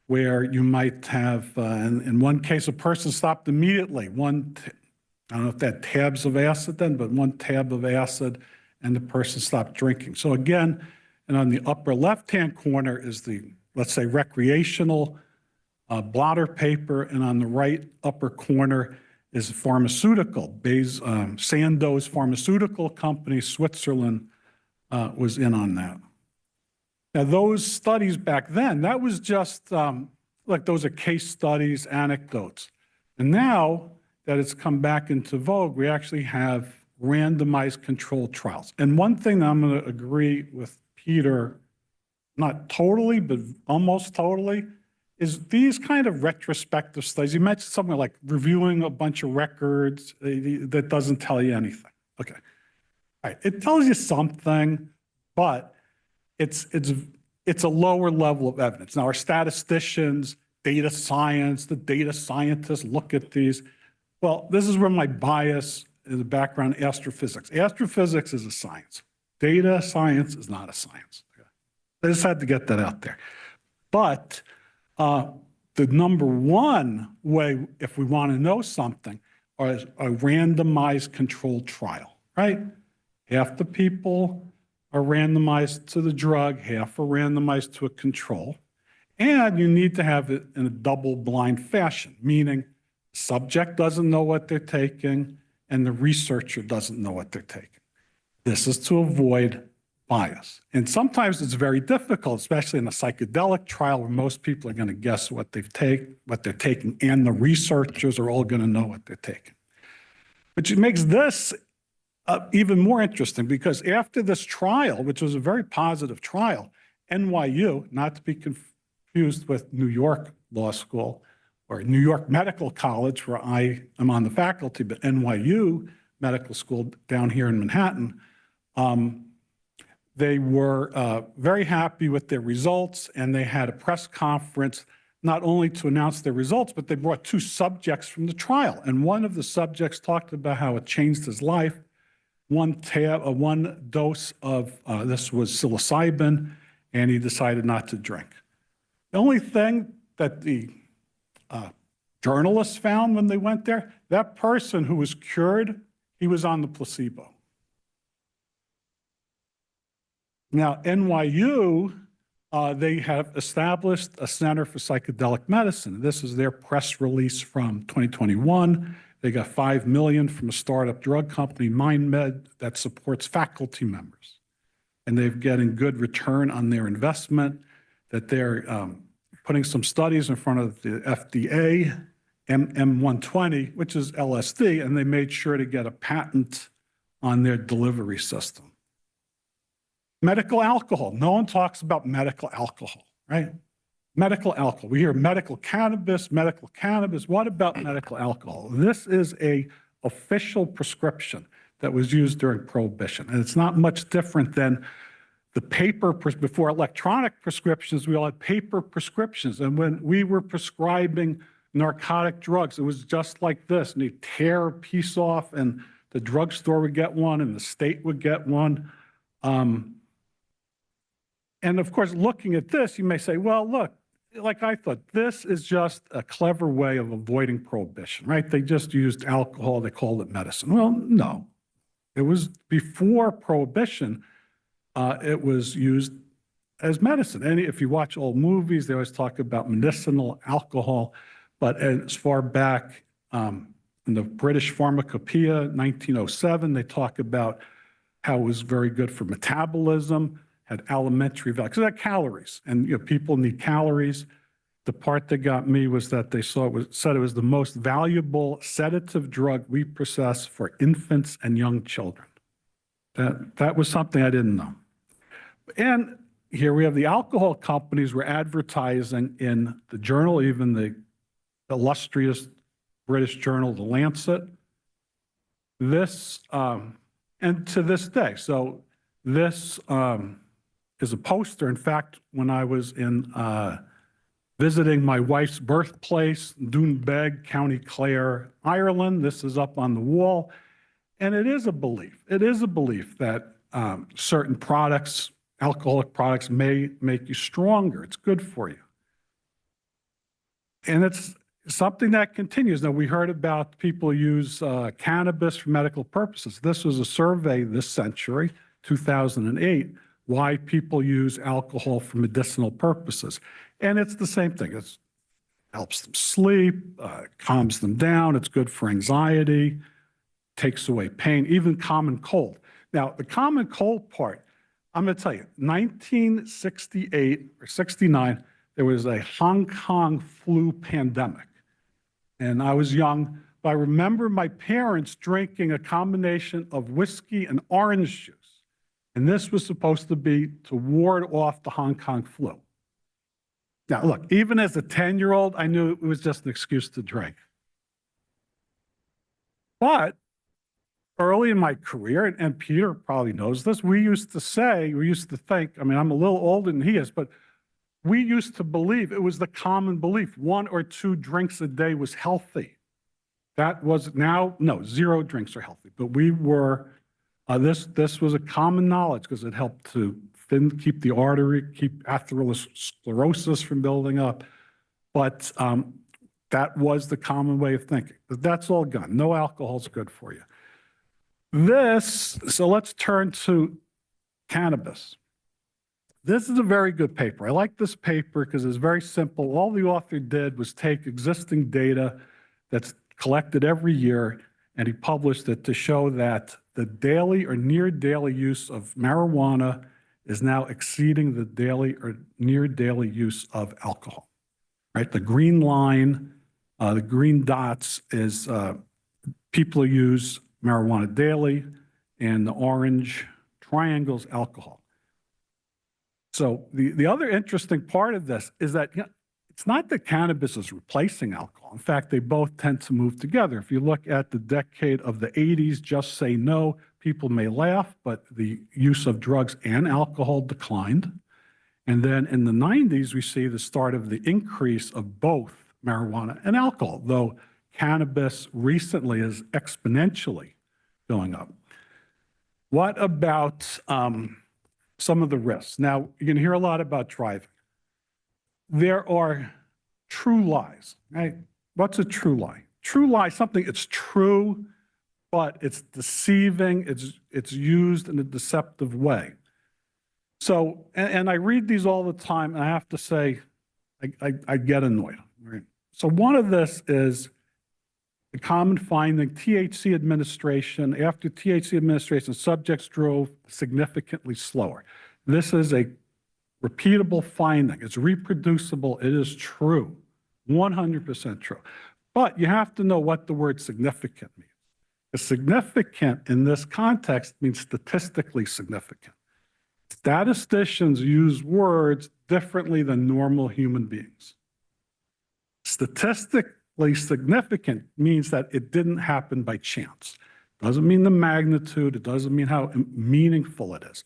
[SPEAKER 3] where you might have, in one case, a person stopped immediately. I don't know if that tabs of acid then, but one tab of acid, and the person stopped drinking. So again, and on the upper left-hand corner is the, let's say, recreational blotter paper, and on the right upper corner is pharmaceutical. Sandoz Pharmaceutical Company, Switzerland, was in on that. Now, those studies back then, that was just, like those are case studies, anecdotes. And now that it's come back into vogue, we actually have randomized controlled trials. And one thing that I'm going to agree with Peter, not totally, but almost totally, is these kind of retrospective studies. You mentioned something like reviewing a bunch of records that doesn't tell you anything. Okay. All right. It tells you something, but it's a lower level of evidence. Now, our statisticians, data science, the data scientists look at these. Well, this is where my bias in the background, astrophysics. Astrophysics is a science. Data science is not a science. I just had to get that out there. But the number one way, if we want to know something, is a randomized controlled trial, right? Half the people are randomized to the drug, half are randomized to a control. And you need to have it in a double-blind fashion, meaning the subject doesn't know what they're taking and the researcher doesn't know what they're taking. This is to avoid bias. And sometimes it's very difficult, especially in a psychedelic trial where most people are going to guess what they're taking, and the researchers are all going to know what they're taking. Which makes this even more interesting, because after this trial, which was a very positive trial, NYU, not to be confused with New York Law School or New York Medical College, where I am on the faculty, but NYU Medical School down here in Manhattan, they were very happy with their results, and they had a press conference not only to announce their results, but they brought two subjects from the trial. And one of the subjects talked about how it changed his life. One dose of this was psilocybin, and he decided not to drink. The only thing that the journalists found when they went there, that person who was cured, he was on the placebo. Now, NYU, they have established a Center for Psychedelic Medicine. This is their press release from 2021. They got $5 million from a startup drug company, MindMed, that supports faculty members. And they're getting good return on their investment, that they're putting some studies in front of the FDA, MM120, which is LSD, and they made sure to get a patent on their delivery system. Medical alcohol. No one talks about medical alcohol, right? medical alcohol. We hear medical cannabis, medical cannabis. What about medical alcohol? This is a official prescription that was used during Prohibition. And it's not much different than the paper, before electronic prescriptions, we all had paper prescriptions. And when we were prescribing narcotic drugs, it was just like this. And you tear a piece off and the drugstore would get one and the state would get one. And of course, looking at this, you may say, well, look, like I thought, this is just a clever way of avoiding Prohibition, right? They just used alcohol, they called it medicine. Well, no. It was before Prohibition, it was used as medicine. And if you watch old movies, they always talk about medicinal alcohol. But as far back in the British Pharmacopoeia, 1907, they talk about how it was very good for metabolism, had alimentary value, because it had calories, and people need calories. The part that got me was that they said it was the most valuable sedative drug we possess for infants and young children. That was something I didn't know. And here we have the alcohol companies were advertising in the journal, even the illustrious British journal, The Lancet. This, and to this day, so this is a poster. In fact, when I was in visiting my wife's birthplace, Doonbeg, County Clare, Ireland, this is up on the wall. And it is a belief. It is a belief that certain products, alcoholic products, may make you stronger. It's good for you. And it's something that continues. Now, we heard about people use cannabis for medical purposes. This was a survey this century, 2008, why people use alcohol for medicinal purposes. And it's the same thing. It helps them sleep, calms them down. It's good for anxiety, takes away pain, even common cold. Now, the common cold part, I'm going to tell you, 1968 or 69, there was a Hong Kong flu pandemic. And I was young, but I remember my parents drinking a combination of whiskey and orange juice. And this was supposed to be to ward off the Hong Kong flu. Now, look, even as a 10-year-old, I knew it was just an excuse to drink. But early in my career, and Peter probably knows this, we used to think, I mean, I'm a little older than he is, but we used to believe, it was the common belief, 1 or 2 drinks a day was healthy. That was now, no, 0 drinks are healthy. But we were, this was a common knowledge because it helped to keep the artery, keep atherosclerosis from building up. But that was the common way of thinking. But that's all gone. No alcohol is good for you. So let's turn to cannabis. This is a very good paper. I like this paper because it's very simple. All the author did was take existing data that's collected every year, and he published it to show that the daily or near daily use of marijuana is now exceeding the daily or near daily use of alcohol, right? The green line, the green dots is people who use marijuana daily, and the orange triangles, alcohol. So the other interesting part of this is that it's not that cannabis is replacing alcohol. In fact, they both tend to move together. If you look at the decade of the 80s, just say no, people may laugh, but the use of drugs and alcohol declined. And then in the 90s, we see the start of the increase of both marijuana and alcohol, though cannabis recently is exponentially going up. What about some of the risks? Now, you're going to hear a lot about driving. There are true lies, right? What's a true lie? True lie, something it's true, but it's deceiving, it's used in a deceptive way. So, and I read these all the time, and I have to say, I get annoyed, right? So one of this is the common finding, THC administration, after THC administration, subjects drove significantly slower. This is a repeatable finding. It's reproducible. It is true, 100% true. But you have to know what the word significant means. Significant in this context means statistically significant. statisticians use words differently than normal human beings. Statistically significant means that it didn't happen by chance. Doesn't mean the magnitude, it doesn't mean how meaningful it is.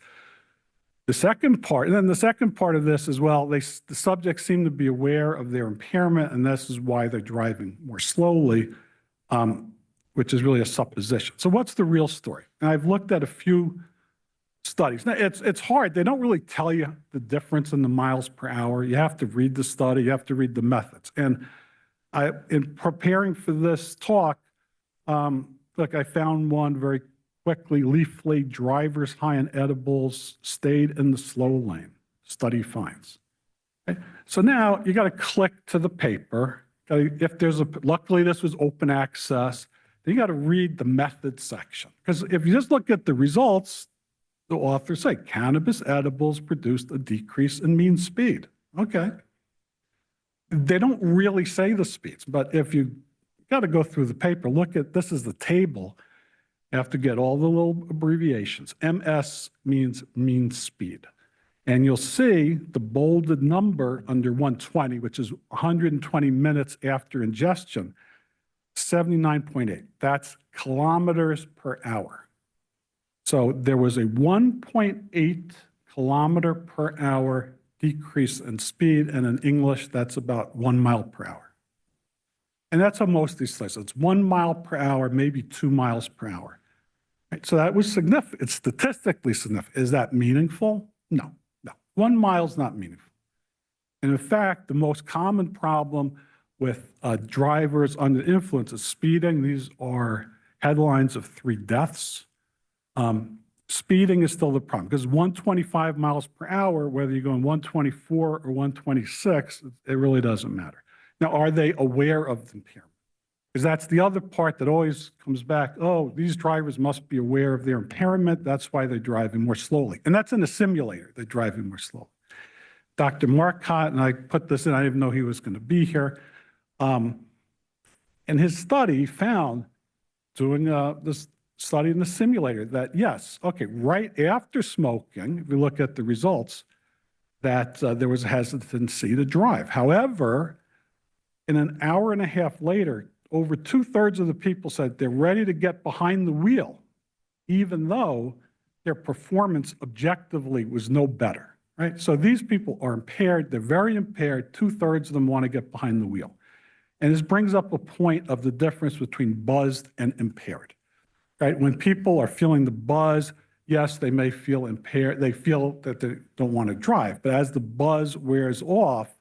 [SPEAKER 3] The second part, and then the second part of this as well, the subjects seem to be aware of their impairment, and this is why they're driving more slowly, which is really a supposition. So what's the real story? And I've looked at a few studies. Now, it's hard. They don't really tell you the difference in the miles per hour. You have to read the study. You have to read the methods. And in preparing for this talk, look, I found one very quickly. Leafly, drivers high on edibles stayed in the slow lane. Study finds. Okay? So now you got to click to the paper. If there's luckily this was open access. Then you got to read the methods section. Because if you just look at the results, the authors say cannabis edibles produced a decrease in mean speed. Okay. They don't really say the speeds, but if you got to go through the paper, look at this is the table. You have to get all the little abbreviations. MS means mean speed. And you'll see the bolded number under 120, which is 120 minutes after ingestion, 79.8. That's kilometers per hour. So there was a 1.8 kilometer per hour decrease in speed, and in English, that's about 1 mile per hour. And that's how most of these places, it's 1 mile per hour, maybe 2 miles per hour. Right? So that was significant. It's statistically significant. Is that meaningful? No, no. 1 mile is not meaningful. And in fact, the most common problem with drivers under influence is speeding. These are headlines of 3 deaths. Speeding is still the problem because 125 miles per hour, whether you're going 124 or 126, it really doesn't matter. Now, are they aware of the impairment? Because that's the other part that always comes back. Oh, these drivers must be aware of their impairment. That's why they're driving more slowly. And that's in the simulator. They're driving more slowly. Dr. Marcotte, and I put this in, I didn't know he was going to be here. And his study found, doing this study in the simulator, that yes, okay, right after smoking, if you look at the results, that there was a hesitancy to drive. However, in an hour and a half later, over 2/3 of the people said they're ready to get behind the wheel, even though their performance objectively was no better, right? So these people are impaired. They're very impaired. 2/3 of them want to get behind the wheel. And this brings up a point of the difference between buzzed and impaired, right? When people are feeling the buzz, yes, they may feel impaired. They feel that they don't want to drive. But as the buzz wears off,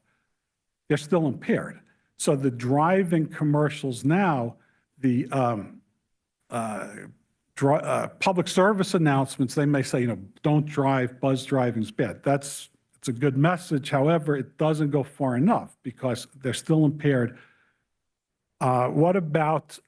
[SPEAKER 3] they're still impaired. So the driving commercials now, the public service announcements, they may say, don't drive, buzz driving's bad. It's a good message. However, it doesn't go far enough because they're still impaired. What about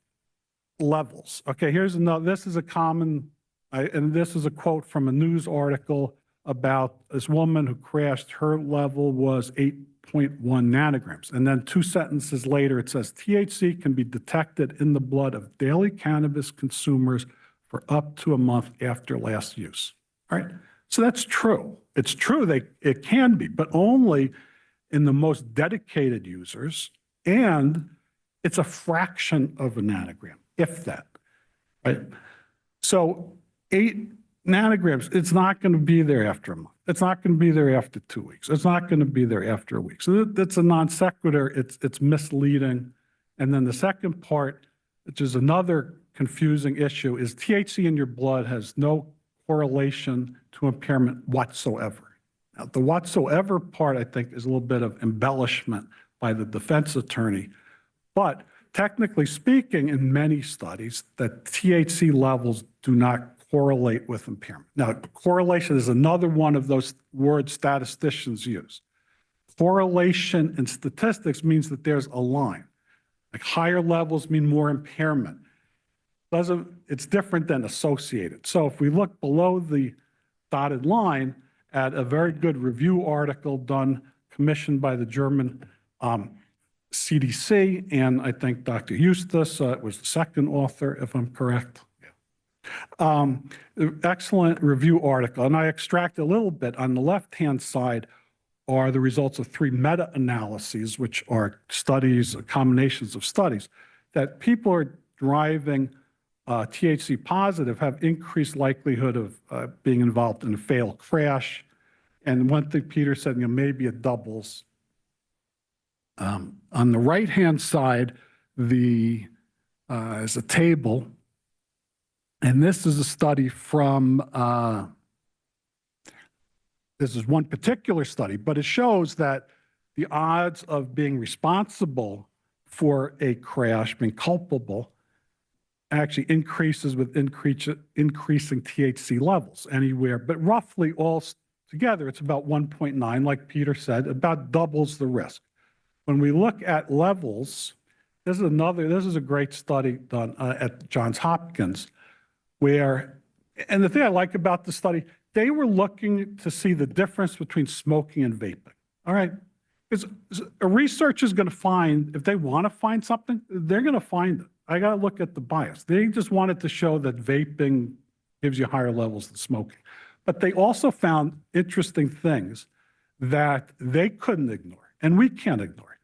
[SPEAKER 3] levels? Okay, here's another, this is a common, and this is a quote from a news article about this woman who crashed. Her level was 8.1 nanograms. And then 2 sentences later, it says THC can be detected in the blood of daily cannabis consumers for up to a month after last use. All right, so that's true. It's true it can be, but only in the most dedicated users, and it's a fraction of a nanogram, if that, right? So 8 nanograms, it's not going to be there after a month. It's not going to be there after 2 weeks. It's not going to be there after a week. So that's a non sequitur. It's misleading. And then the second part, which is another confusing issue, is THC in your blood has no correlation to impairment whatsoever. Now, the whatsoever part, I think, is a little bit of embellishment by the defense attorney. But technically speaking, in many studies, that THC levels do not correlate with impairment. Now, correlation is another one of those words statisticians use. Correlation in statistics means that there's a line. Like higher levels mean more impairment. It's different than associated. So if we look below the dotted line at a very good review article commissioned by the German CDC, and I think Dr. Eustace was the second author, if I'm correct. Yeah. Excellent review article, and I extract a little bit. On the left-hand side are the results of 3 meta-analyses, which are studies, combinations of studies, that people are driving THC positive have increased likelihood of being involved in a fatal crash. And one thing Peter said, maybe it doubles. On the right-hand side, is a table, and this is a study from, this is one particular study, but it shows that the odds of being responsible for a crash, being culpable, actually increases with increasing THC levels anywhere, but roughly all together, it's about 1.9, like Peter said, about doubles the risk. When we look at levels, this is a great study done at Johns Hopkins, where, and the thing I like about the study, they were looking to see the difference between smoking and vaping. All right. Because a researcher is going to find, if they want to find something, they're going to find it. I got to look at the bias. They just wanted to show that vaping gives you higher levels than smoking. But they also found interesting things that they couldn't ignore, and we can't ignore.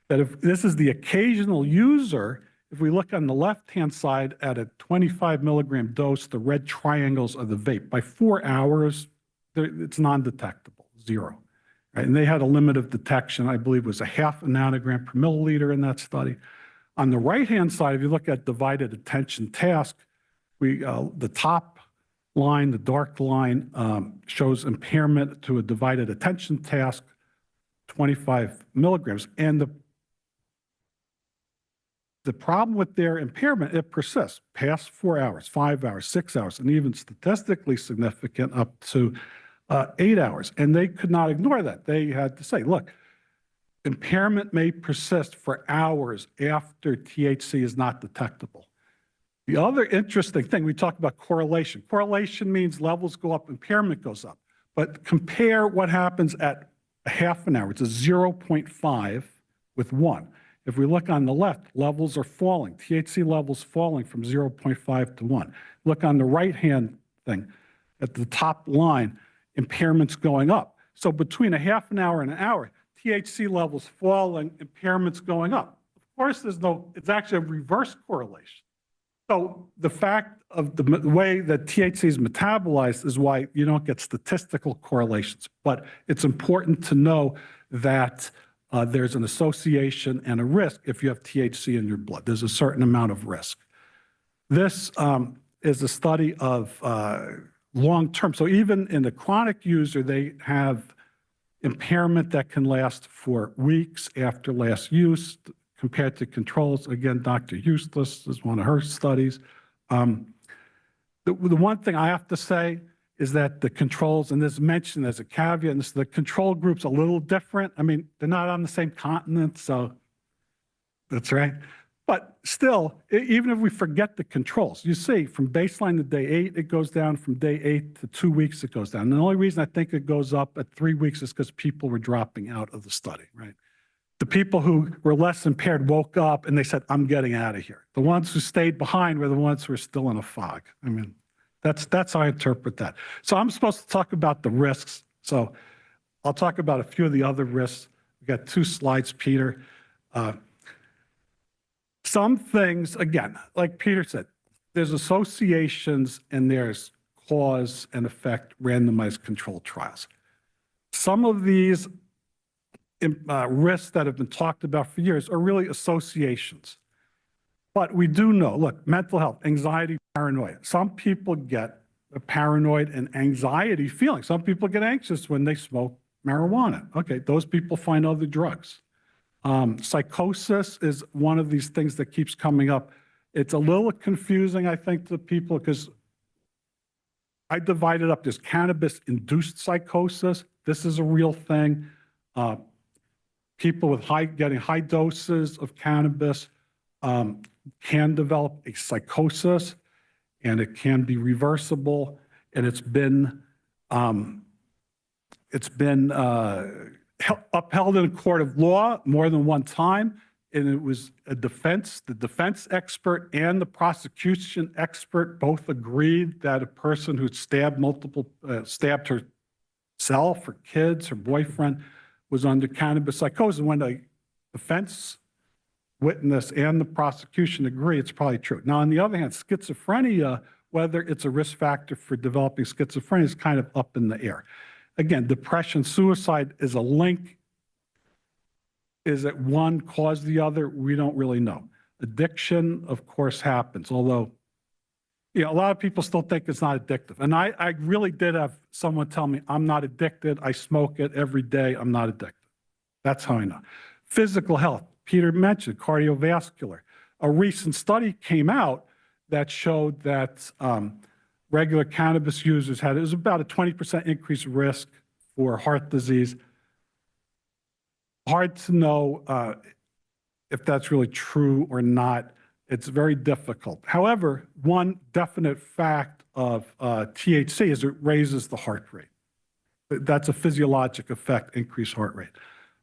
[SPEAKER 3] That if this is the occasional user, if we look on the left-hand side at a 25 milligram dose, the red triangles of the vape, by 4 hours, it's non-detectable, 0. Right? And they had a limit of detection, I believe was a 0.5 nanogram per milliliter in that study. On the right-hand side, if you look at divided attention task, the top line, the dark line, shows impairment to a divided attention task, 25 milligrams. And the problem with their impairment, it persists past 4 hours, 5 hours, 6 hours, and even statistically significant up to 8 hours. And they could not ignore that. They had to say, look, impairment may persist for hours after THC is not detectable. The other interesting thing, we talk about correlation. Correlation means levels go up, impairment goes up. But compare what happens at a 0.5 hour. It's a 0.5 with 1. If we look on the left, levels are falling. THC levels falling from 0.5 to 1. Look on the right-hand thing, at the top line, impairment's going up. So between a 0.5 hour and an hour, THC levels falling, impairments going up. Of course, it's actually a reverse correlation. So the fact of the way that THC is metabolized is why you don't get statistical correlations. But it's important to know that there's an association and a risk if you have THC in your blood. There's a certain amount of risk. This is a study of long-term. So even in the chronic user, they have impairment that can last for weeks after last use compared to controls. Again, Dr. Eustace is one of her studies. The one thing I have to say is that the controls, and this is mentioned as a caveat, and the control group's a little different. I mean, they're not on the same continent, so that's right. But still, even if we forget the controls, you see from baseline to day 8, it goes down. From day 8 to 2 weeks, it goes down. And the only reason I think it goes up at 3 weeks is because people were dropping out of the study, right? The people who were less impaired woke up and they said, I'm getting out of here. The ones who stayed behind were the ones who were still in a fog. I mean, that's how I interpret that. So I'm supposed to talk about the risks. So I'll talk about a few of the other risks. We've got 2 slides, Peter. Some things, again, like Peter said, there's associations and there's cause and effect randomized controlled trials. Some of these risks that have been talked about for years are really associations. But we do know, look, mental health, anxiety, paranoia. Some people get a paranoid and anxiety feeling. Some people get anxious when they smoke marijuana. Okay, those people find other drugs. Psychosis is one of these things that keeps coming up. It's a little confusing, I think, to people because I divided up. There's cannabis-induced psychosis. This is a real thing. People with getting high doses of cannabis can develop a psychosis, and it can be reversible. And it's been upheld in a court of law more than one time. and it was the defense expert and the prosecution expert both agreed that a person who stabbed herself, her kids, her boyfriend, was under cannabis psychosis. And when the defense witness and the prosecution agree, it's probably true. Now, on the other hand, schizophrenia, whether it's a risk factor for developing schizophrenia, is kind of up in the air. Again, depression, suicide is a link. Is it one caused the other? We don't really know. Addiction, of course, happens, although a lot of people still think it's not addictive. And I really did have someone tell me, I'm not addicted. I smoke it every day. I'm not addicted. That's how I know. Physical health, Peter mentioned, cardiovascular. A recent study came out that showed that regular cannabis users it was about a 20% increased risk for heart disease. Hard to know if that's really true or not. It's very difficult. However, one definite fact of THC is it raises the heart rate. That's a physiologic effect, increased heart rate.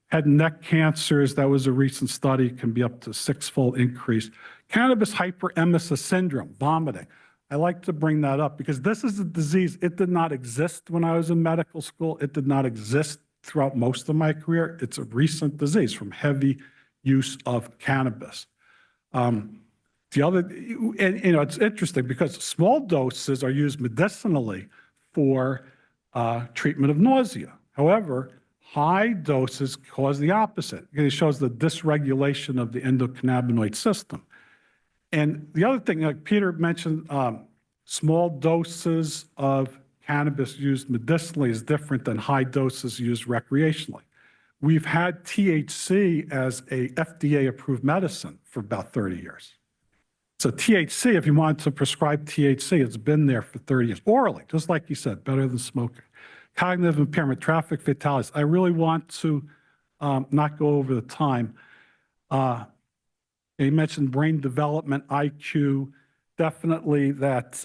[SPEAKER 3] Head and neck cancers, that was a recent study, can be up to 6-fold increase. Cannabis hyperemesis syndrome, vomiting. I like to bring that up because this is a disease, it did not exist when I was in medical school. It did not exist throughout most of my career. It's a recent disease from heavy use of cannabis. It's interesting because small doses are used medicinally for treatment of nausea. However, high doses cause the opposite. It shows the dysregulation of the endocannabinoid system. And the other thing, like Peter mentioned, small doses of cannabis used medicinally is different than high doses used recreationally. We've had THC as a FDA-approved medicine for about 30 years. So THC, if you want to prescribe THC, it's been there for 30 years, orally, just like you said, better than smoking. Cognitive impairment, traffic fatalities. I really want to not go over the time. You mentioned brain development, IQ. Definitely that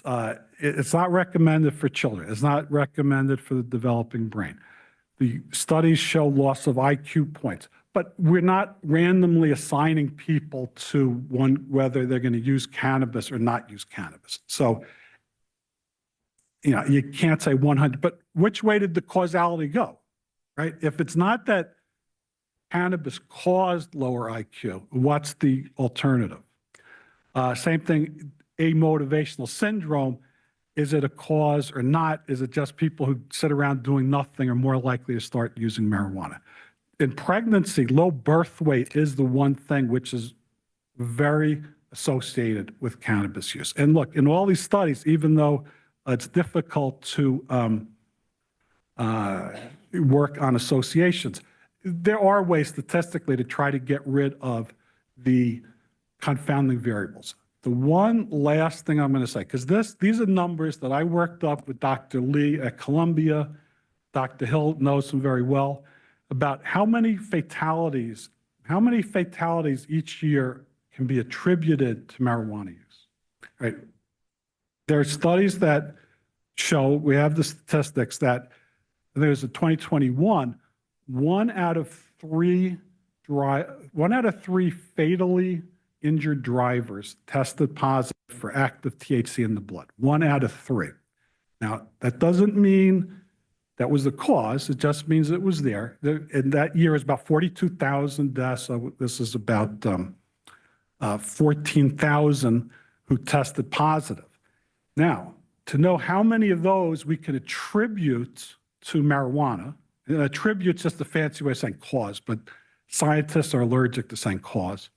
[SPEAKER 3] it's not recommended for children. It's not recommended for the developing brain. The studies show loss of IQ points, but we're not randomly assigning people to whether they're going to use cannabis or not use cannabis. So, you can't say 100, but which way did the causality go, right? If it's not that cannabis caused lower IQ, what's the alternative? Same thing, amotivational syndrome. Is it a cause or not? Is it just people who sit around doing nothing are more likely to start using marijuana? In pregnancy, low birth weight is the one thing which is very associated with cannabis use. And look, in all these studies, even though it's difficult to work on associations, there are ways statistically to try to get rid of the confounding variables. The one last thing I'm going to say, because these are numbers that I worked up with Dr. Lee at Columbia. Dr. Hill knows them very well, about how many fatalities each year can be attributed to marijuana use, right? There are studies that show, we have the statistics that there's a 2021, one out of three fatally injured drivers tested positive for active THC in the blood. 1 out of 3. Now, that doesn't mean that was the cause. It just means it was there. And that year is about 42,000 deaths. So this is about 14,000 who tested positive. Now, to know how many of those we can attribute to marijuana, and attribute's just a fancy way of saying cause, but scientists are allergic to saying cause.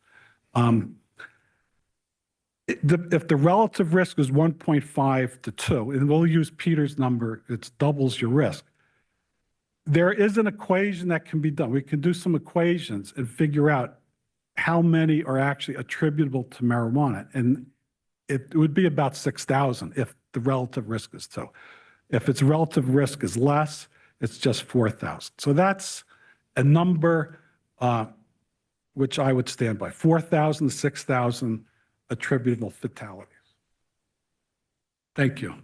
[SPEAKER 3] If the relative risk is 1.5 to 2, and we'll use Peter's number, it doubles your risk. There is an equation that can be done. We can do some equations and figure out how many are actually attributable to marijuana. And it would be about 6,000 if the relative risk is 2. If its relative risk is less, it's just 4,000. So that's a number which I would stand by, 4,000 to 6,000 attributable fatalities. Thank you.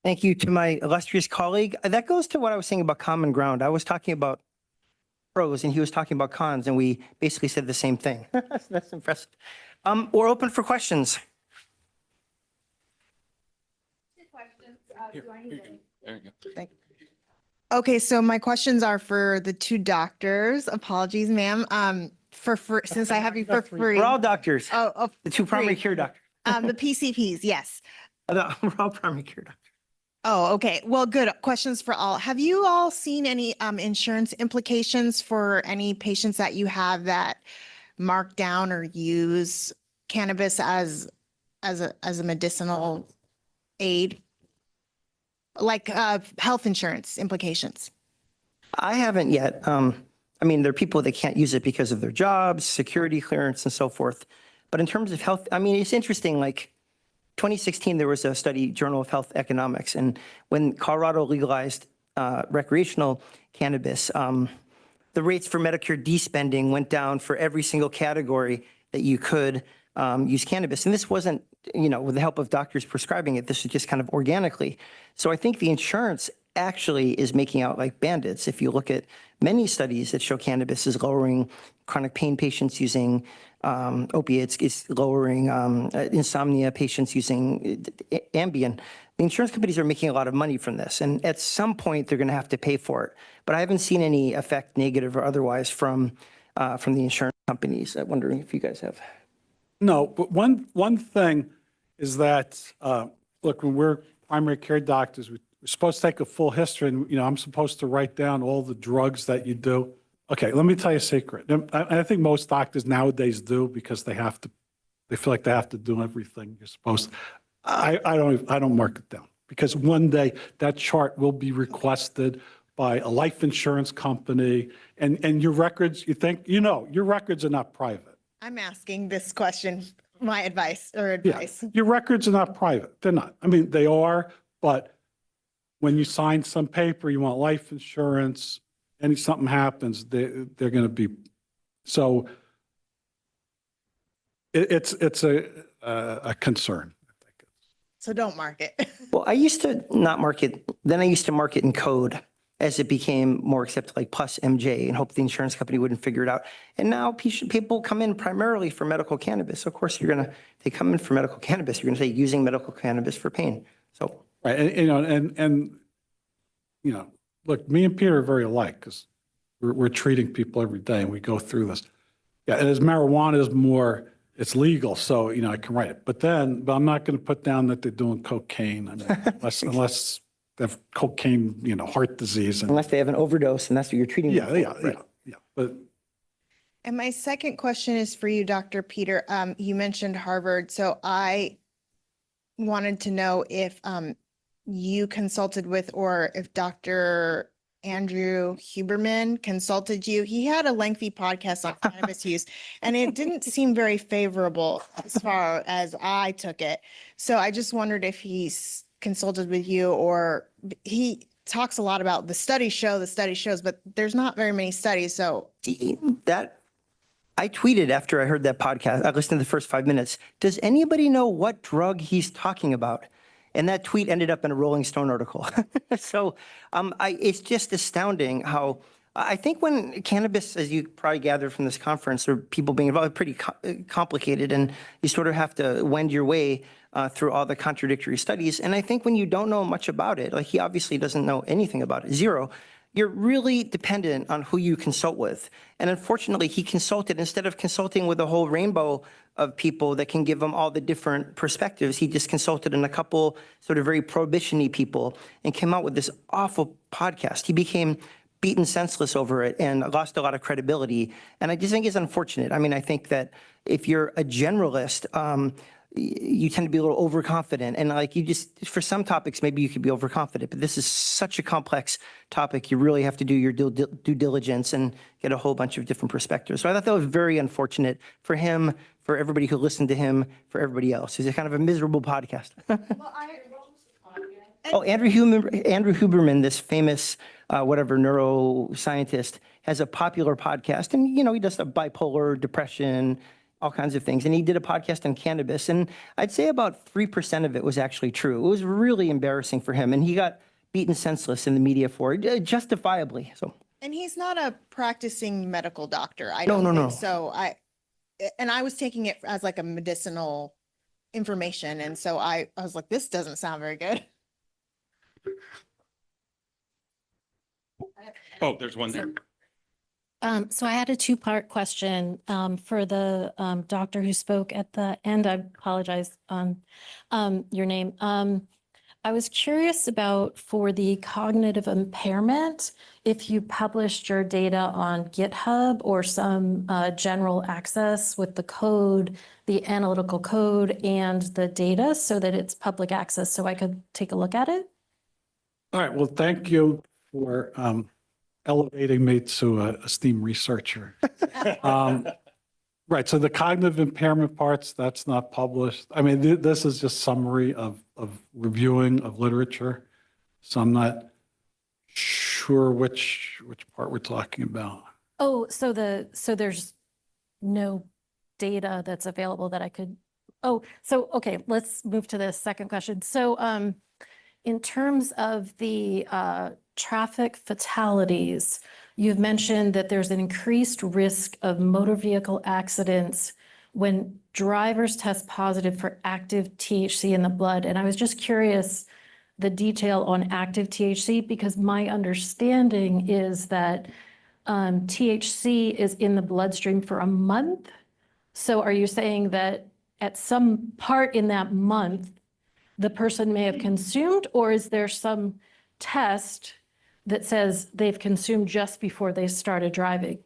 [SPEAKER 1] Thank you to my illustrious colleague. That goes to what I was saying about common ground. I was talking about pros and he was talking about cons, and we basically said the same thing. That's impressive. We're open for questions.
[SPEAKER 4] Okay, so my questions are for the two doctors. Apologies, ma'am. Since I have you for free.
[SPEAKER 1] We're all doctors.
[SPEAKER 4] Oh,
[SPEAKER 1] The two primary
[SPEAKER 4] free.
[SPEAKER 1] care doctors.
[SPEAKER 4] The PCPs, yes.
[SPEAKER 1] We're all primary care doctors.
[SPEAKER 4] Oh, okay. Well, good. Questions for all. Have you all seen any insurance implications for any patients that you have that mark down or use cannabis as a medicinal aid? Like health insurance implications?
[SPEAKER 1] I haven't yet. I mean, there are people that can't use it because of their jobs, security clearance, and so forth. But in terms of health, I mean, it's interesting. Like 2016, there was a study, Journal of Health Economics, and when Colorado legalized recreational cannabis, the rates for Medicare D-spending went down for every single category that you could use cannabis. And this wasn't, with the help of doctors prescribing it, this is just kind of organically. So I think the insurance actually is making out like bandits. If you look at many studies that show cannabis is lowering chronic pain patients using opiates, is lowering insomnia patients using Ambien. The insurance companies are making a lot of money from this, and at some point they're going to have to pay for it. But I haven't seen any effect, negative or otherwise, from the insurance companies. I'm wondering if you guys have.
[SPEAKER 3] No, but one thing is that, look, when we're primary care doctors, we're supposed to take a full history, and, I'm supposed to write down all the drugs that you do. Okay, let me tell you a secret. I think most doctors nowadays do because they feel like they have to do everything you're supposed to. I don't mark it down because one day that chart will be requested by a life insurance company, and your records, your records are not private.
[SPEAKER 4] I'm asking this question, my advice or
[SPEAKER 3] Yeah,
[SPEAKER 4] advice.
[SPEAKER 3] your records are not private. They're not. I mean, they are, but when you sign some paper, you want life insurance, and something happens, they're going to be, so it's a concern.
[SPEAKER 4] So don't mark it.
[SPEAKER 1] Well, I used to not mark it. Then I used to mark it in code as it became more accepted, like plus MJ, and hope the insurance company wouldn't figure it out. And now people come in primarily for medical cannabis. Of course, they come in for medical cannabis. You're going to say using medical cannabis for pain. So
[SPEAKER 3] Right, and look, me and Peter are very alike because we're treating people every day and we go through this. Yeah, and as marijuana is more, it's legal, so, I can write it. But I'm not going to put down that they're doing cocaine, I mean, unless they have cocaine, heart disease.
[SPEAKER 1] unless they have an overdose and that's what you're treating them for.
[SPEAKER 3] Yeah. But
[SPEAKER 4] And my second question is for you, Dr. Peter. You mentioned Harvard, so I wanted to know if you consulted with or if Dr. Andrew Huberman consulted you. He had a lengthy podcast on cannabis use, and it didn't seem very favorable as far as I took it. So I just wondered if he's consulted with you, or he talks a lot about the studies shows, but there's not very many studies. So
[SPEAKER 1] That I tweeted after I heard that podcast. I listened to the first 5 minutes. Does anybody know what drug he's talking about? And that tweet ended up in a Rolling Stone article. So it's just astounding how I think when cannabis, as you probably gathered from this conference, or people being involved, pretty complicated, and you sort of have to wend your way through all the contradictory studies. And I think when you don't know much about it, like he obviously doesn't know anything about it, zero, you're really dependent on who you consult with. And unfortunately, he consulted, instead of consulting with a whole rainbow of people that can give him all the different perspectives, he just consulted in a couple sort of very prohibition-y people and came out with this awful podcast. He became beaten senseless over it and lost a lot of credibility. And I just think it's unfortunate. I mean, I think that if you're a generalist, you tend to be a little overconfident, and like for some topics, maybe you could be overconfident, but this is such a complex topic. You really have to do your due diligence and get a whole bunch of different perspectives. So I thought that was very unfortunate for him, for everybody who listened to him, for everybody else. It's kind of a miserable podcast. Oh, Andrew Huberman, this famous, neuroscientist, has a popular podcast, and, he does bipolar, depression, all kinds of things. And he did a podcast on cannabis, and I'd say about 3% of it was actually true. It was really embarrassing for him, and he got beaten senseless in the media for it, justifiably. So
[SPEAKER 4] And he's not a practicing medical doctor, I
[SPEAKER 1] No,
[SPEAKER 4] don't
[SPEAKER 1] no,
[SPEAKER 4] think.
[SPEAKER 1] no.
[SPEAKER 4] So I was taking it as like a medicinal information. And so I was like, this doesn't sound very good.
[SPEAKER 3] Oh, there's one there.
[SPEAKER 5] So I had a two-part question for the doctor who spoke at the end. I apologize on your name. I was curious about for the cognitive impairment, if you published your data on GitHub or some general access with the code, the analytical code and the data so that it's public access so I could take a look at it.
[SPEAKER 3] All right, well, thank you for elevating me to a esteemed researcher. Right, so the cognitive impairment parts, that's not published. I mean, this is just summary of reviewing of literature. So I'm not sure which part we're talking about.
[SPEAKER 5] Oh, so there's no data that's available that I could, okay, let's move to the second question. So in terms of the traffic fatalities, you've mentioned that there's an increased risk of motor vehicle accidents when drivers test positive for active THC in the blood. And I was just curious, the detail on active THC, because my understanding is that THC is in the bloodstream for a month. So are you saying that at some part in that month, the person may have consumed, or is there some test that says they've consumed just before they started driving?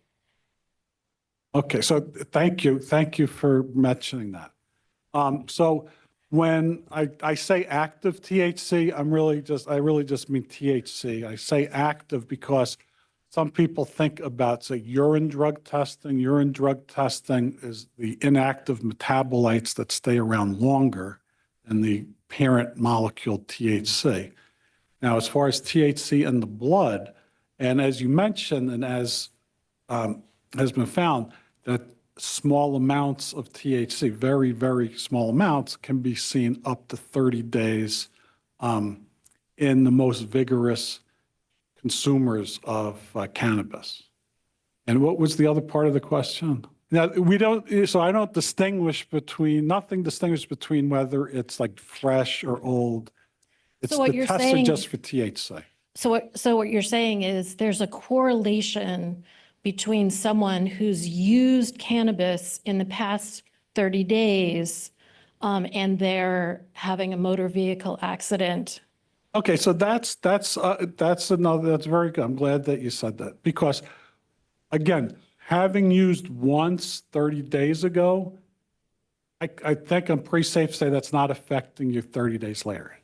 [SPEAKER 3] Okay, so thank you. Thank you for mentioning that. So when I say active THC, I really just mean THC. I say active because some people think about, say, urine drug testing. Urine drug testing is the inactive metabolites that stay around longer than the parent molecule THC. Now, as far as THC in the blood, and as you mentioned, and as has been found, that small amounts of THC, very, very small amounts, can be seen up to 30 days in the most vigorous consumers of cannabis. And what was the other part of the question? Now, I don't distinguish between, nothing distinguishes between whether it's like fresh or old. It's
[SPEAKER 5] So what
[SPEAKER 3] the
[SPEAKER 5] you're
[SPEAKER 3] tests are
[SPEAKER 5] saying-
[SPEAKER 3] just for THC.
[SPEAKER 5] So what you're saying is there's a correlation between someone who's used cannabis in the past 30 days and they're having a motor vehicle accident.
[SPEAKER 3] Okay, so that's very good. I'm glad that you said that because, again, having used once 30 days ago, I think I'm pretty safe to say that's not affecting you 30 days later.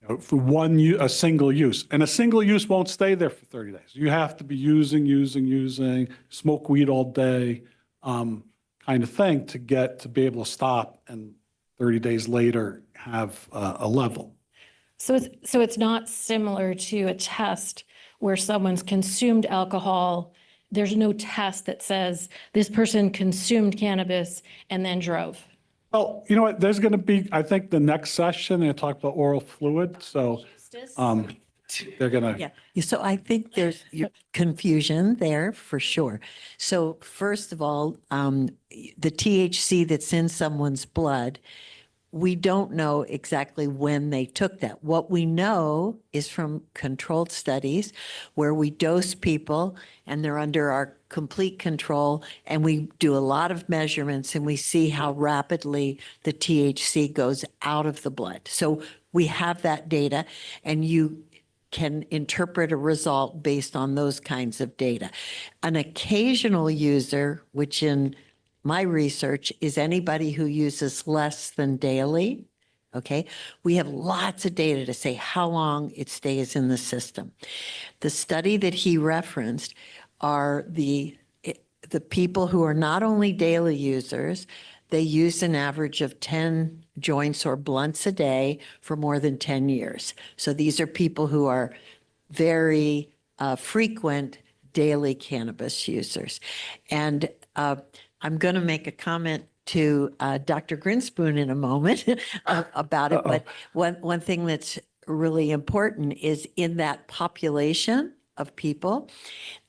[SPEAKER 3] You know, for a single use, and a single use won't stay there for 30 days. You have to be using, smoke weed all day, kind of thing to be able to stop and 30 days later have a level.
[SPEAKER 5] So it's not similar to a test where someone's consumed alcohol. There's no test that says this person consumed cannabis and then drove.
[SPEAKER 3] Well, you know what, there's going to be, I think the next session, they talk about oral fluid, so they're going to.
[SPEAKER 6] Yeah, so I think there's confusion there for sure. So first of all, the THC that's in someone's blood, we don't know exactly when they took that. What we know is from controlled studies where we dose people and they're under our complete control and we do a lot of measurements and we see how rapidly the THC goes out of the blood. So we have that data and you can interpret a result based on those kinds of data. An occasional user, which in my research is anybody who uses less than daily, okay? We have lots of data to say how long it stays in the system. The study that he referenced are the people who are not only daily users, they use an average of 10 joints or blunts a day for more than 10 years. So these are people who are very frequent daily cannabis users. And I'm going to make a comment to Dr. Grinspoon in a moment about it. But one thing that's really important is in that population of people.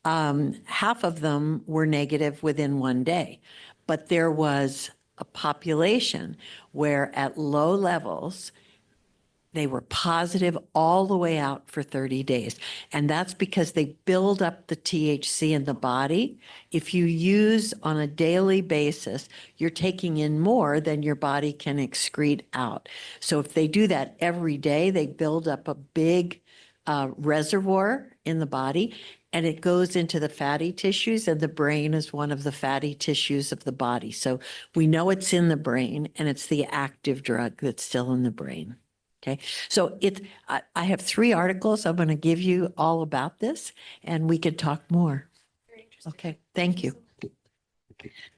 [SPEAKER 6] Half of them were negative within one day, but there was a population where at low levels, they were positive all the way out for 30 days. And that's because they build up the THC in the body. If you use on a daily basis, you're taking in more than your body can excrete out. So if they do that every day, they build up a big reservoir in the body, and it goes into the fatty tissues, and the brain is one of the fatty tissues of the body. So we know it's in the brain, and it's the active drug that's still in the brain. Okay, so I have 3 articles I'm going to give you all about this, and we could talk more. Okay, thank you.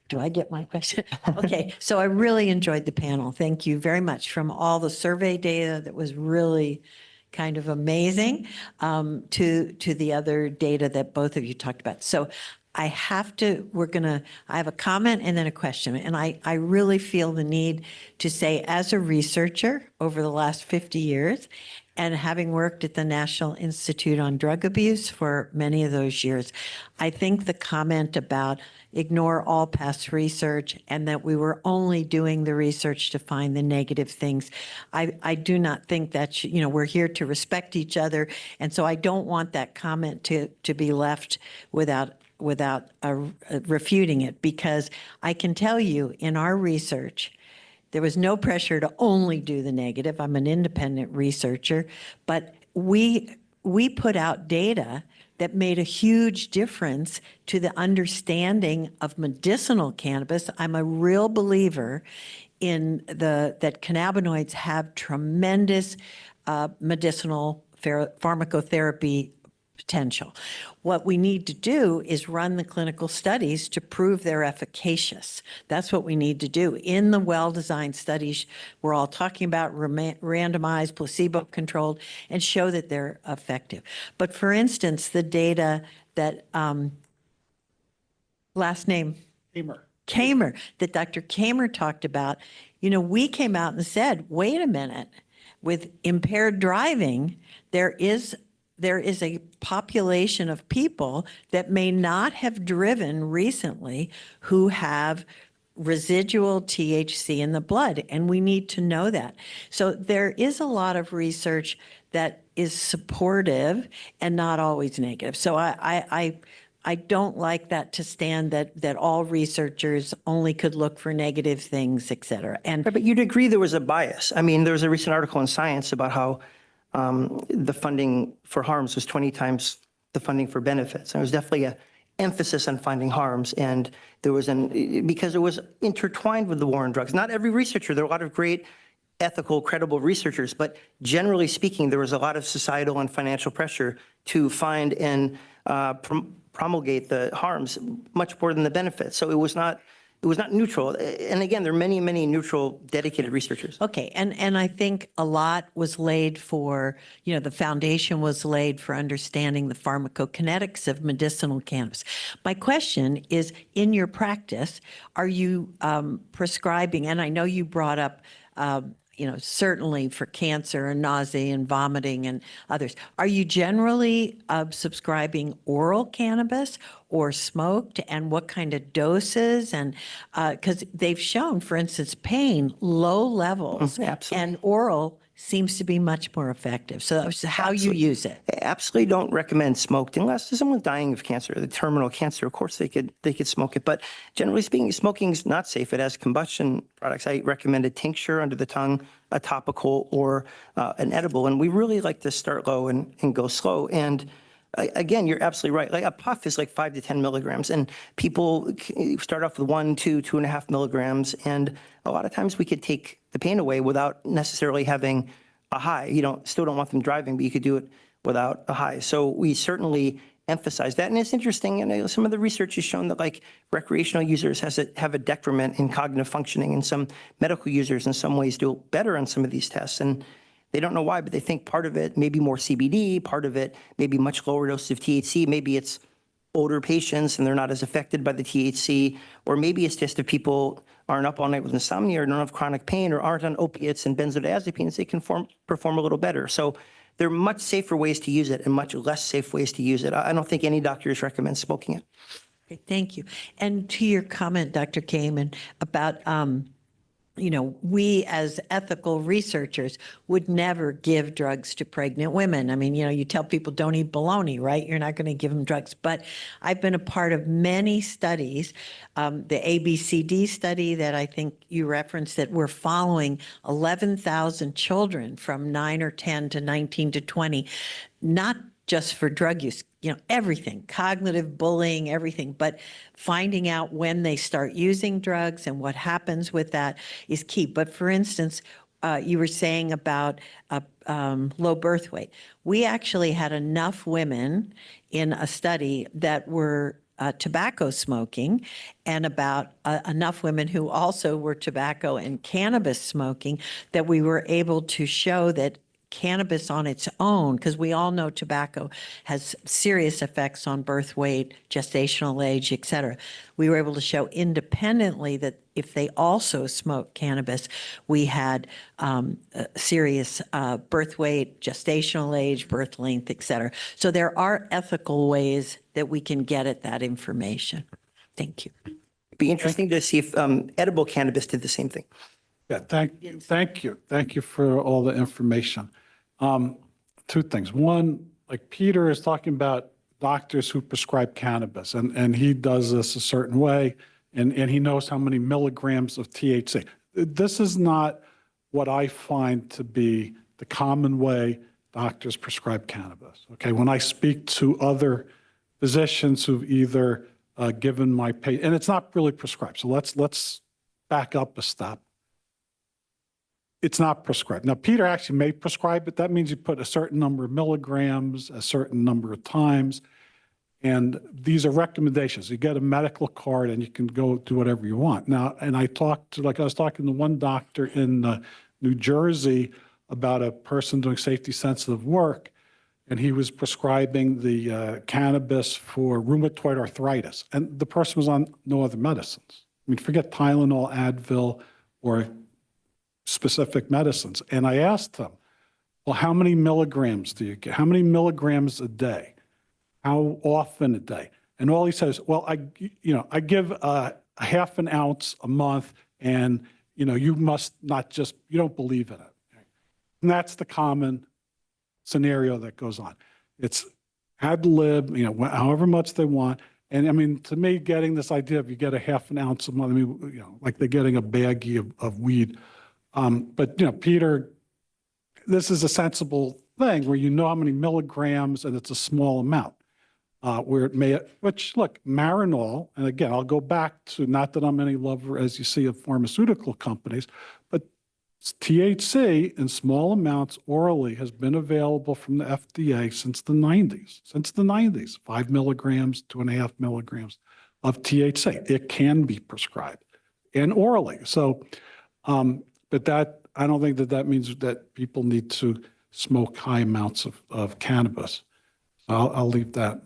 [SPEAKER 6] Do I get my question? Okay, so I really enjoyed the panel. Thank you very much. From all the survey data that was really kind of amazing to the other data that both of you talked about. So I have to, I have a comment and then a question. And I really feel the need to say, as a researcher over the last 50 years, and having worked at the National Institute on Drug Abuse for many of those years, I think the comment about ignore all past research and that we were only doing the research to find the negative things, I do not think that, we're here to respect each other. And so I don't want that comment to be left without refuting it, because I can tell you in our research, there was no pressure to only do the negative. I'm an independent researcher, but we put out data that made a huge difference to the understanding of medicinal cannabis. I'm a real believer in that cannabinoids have tremendous medicinal pharmacotherapy potential. What we need to do is run the clinical studies to prove they're efficacious. That's what we need to do. In the well-designed studies, we're all talking about randomized, placebo-controlled, and show that they're effective. But for instance, the data that, last name? Kamer, that Dr. Kamer talked about, we came out and said, wait a minute, with impaired driving, there is a population of people that may not have driven recently who have residual THC in the blood, and we need to know that. So there is a lot of research that is supportive and not always negative. So I don't like that to stand that all researchers only could look for negative things, et cetera.
[SPEAKER 1] But you'd agree there was a bias. I mean, there was a recent article in Science about how the funding for harms was 20 times the funding for benefits. And there was definitely an emphasis on finding harms. And there was because it was intertwined with the war on drugs. Not every researcher, there are a lot of great, ethical, credible researchers, but generally speaking, there was a lot of societal and financial pressure to find and promulgate the harms much more than the benefits. So it was not neutral. And again, there are many, many neutral, dedicated researchers.
[SPEAKER 6] Okay, and I think a lot was laid for, the foundation was laid for understanding the pharmacokinetics of medicinal cannabis. My question is, in your practice, are you prescribing, and I know you brought up certainly for cancer and nausea and vomiting and others. Are you generally subscribing oral cannabis or smoked, and what kind of doses? And because they've shown, for instance, pain, low levels, and oral seems to be much more effective. So that's how you use it.
[SPEAKER 1] I absolutely don't recommend smoked unless someone's dying of cancer, the terminal cancer. Of course, they could smoke it, but generally speaking, smoking is not safe. It has combustion products. I recommend a tincture under the tongue, a topical, or an edible. And we really like to start low and go slow. And again, you're absolutely right. Like a puff is like 5 to 10 milligrams, and people start off with 1, 2, 2.5 milligrams. And a lot of times we could take the pain away without necessarily having a high. Still don't want them driving, but you could do it without a high. So we certainly emphasize that. And it's interesting, and some of the research has shown that like recreational users have a decrement in cognitive functioning, and some medical users in some ways do better on some of these tests. And they don't know why, but they think part of it may be more CBD, part of it may be much lower doses of THC. Maybe it's older patients and they're not as affected by the THC, or maybe it's just if people aren't up all night with insomnia or don't have chronic pain or aren't on opiates and benzodiazepines, they can perform a little better. So There are much safer ways to use it and much less safe ways to use it. I don't think any doctors recommend smoking it.
[SPEAKER 6] Okay, thank you. And to your comment, Dr. Kamen, about, we as ethical researchers would never give drugs to pregnant women. I mean, you tell people don't eat bologna, right? You're not going to give them drugs. But I've been a part of many studies, the ABCD study that I think you referenced, that we're following 11,000 children from 9 or 10 to 19 to 20, not just for drug use, everything, cognitive bullying, everything, but finding out when they start using drugs and what happens with that is key. But for instance, you were saying about low birth weight. We actually had enough women in a study that were tobacco smoking and about enough women who also were tobacco and cannabis smoking that we were able to show that cannabis on its own, because we all know tobacco has serious effects on birth weight, gestational age, et cetera. We were able to show independently that if they also smoked cannabis, we had serious birth weight, gestational age, birth length, et cetera. So there are ethical ways that we can get at that information. Thank you.
[SPEAKER 1] It'd be interesting to see if edible cannabis did the same thing.
[SPEAKER 3] Yeah, thank you. Thank you for all the information. Two things. One, like Peter is talking about doctors who prescribe cannabis, and he does this a certain way, and he knows how many milligrams of THC. This is not what I find to be the common way doctors prescribe cannabis. Okay, when I speak to other physicians who've either given my patient, and it's not really prescribed. So let's back up a step. It's not prescribed. Now, Peter actually may prescribe it. That means you put a certain number of milligrams, a certain number of times. And these are recommendations. You get a medical card and you can go do whatever you want. Now, and I was talking to one doctor in New Jersey about a person doing safety sensitive work. And he was prescribing the cannabis for rheumatoid arthritis. And the person was on no other medicines. I mean, forget Tylenol, Advil, or specific medicines. And I asked him, well, how many milligrams do you get? How many milligrams a day? How often a day? And all he says, well, I give a half an ounce a month, and you must not you don't believe in it. And that's the common scenario that goes on. It's ad lib, however much they want. And I mean, to me, getting this idea of you get a half an ounce a month, I mean, like they're getting a baggie of weed. But Peter, this is a sensible thing where how many milligrams and it's a small amount. Which look, Marinol, and again, I'll go back to, not that I'm any lover, as you see, of pharmaceutical companies, but THC in small amounts orally has been available from the FDA since the 90s, 5 milligrams, 2.5 milligrams of THC. It can be prescribed and orally. So, but that, I don't think that means that people need to smoke high amounts of cannabis. I'll leave that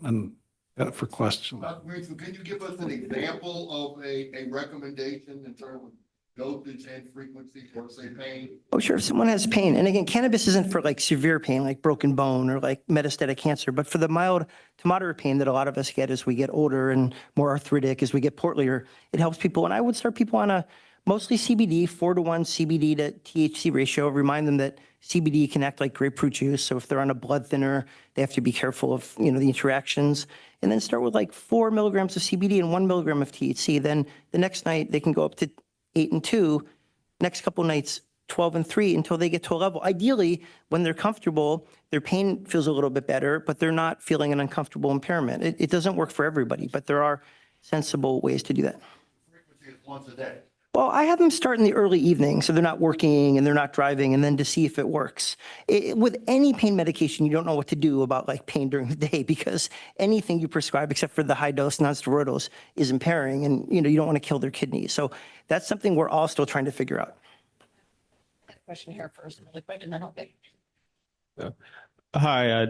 [SPEAKER 3] for questions.
[SPEAKER 7] Dr. Mason, can you give us an example of a recommendation in terms of dosage and frequency for, say, pain?
[SPEAKER 1] Oh, sure. If someone has pain, and again, cannabis isn't for like severe pain, like broken bone or like metastatic cancer, but for the mild to moderate pain that a lot of us get as we get older and more arthritic, as we get portlier, it helps people. And I would start people on a mostly CBD, 4-to-1 CBD to THC ratio. Remind them that CBD can act like grapefruit juice. So if they're on a blood thinner, they have to be careful of, the interactions. And then start with like 4 milligrams of CBD and 1 milligram of THC. Then the next night they can go up to 8 and 2. Next couple nights, 12 and 3 until they get to a level. Ideally, when they're comfortable, their pain feels a little bit better, but they're not feeling an uncomfortable impairment. It doesn't work for everybody, but there are sensible ways to do that.
[SPEAKER 7] Frequency is once a day.
[SPEAKER 1] Well, I have them start in the early evening, so they're not working and they're not driving, and then to see if it works. With any pain medication, you don't know what to do about like pain during the day, because anything you prescribe, except for the high dose nonsteroidals, is impairing, and you don't want to kill their kidneys. So that's something we're all still trying to figure out.
[SPEAKER 8] Question here first, really quick, and then I'll get.
[SPEAKER 9] Hi,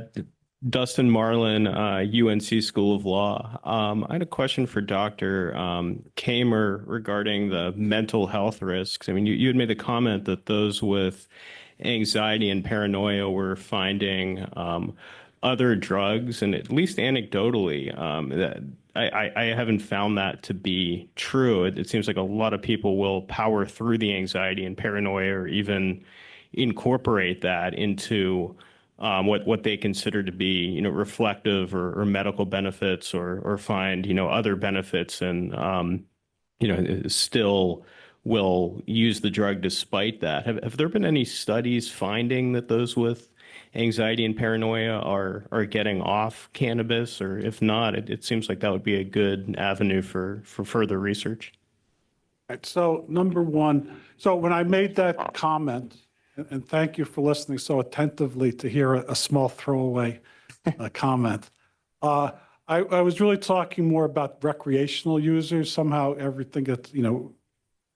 [SPEAKER 9] Dustin Marlin, UNC School of Law. I had a question for Dr. Kamer regarding the mental health risks. I mean, you had made the comment that those with anxiety and paranoia, we're finding other drugs, and at least anecdotally, that I haven't found that to be true. It seems like a lot of people will power through the anxiety and paranoia, or even incorporate that into what they consider to be, reflective or medical benefits, or find, other benefits, and still will use the drug despite that. Have there been any studies finding that those with anxiety and paranoia are getting off cannabis? Or if not, it seems like that would be a good avenue for further research.
[SPEAKER 3] Right, so number one, so when I made that comment, and thank you for listening so attentively to hear a small throwaway comment. I was really talking more about recreational users. Somehow everything gets,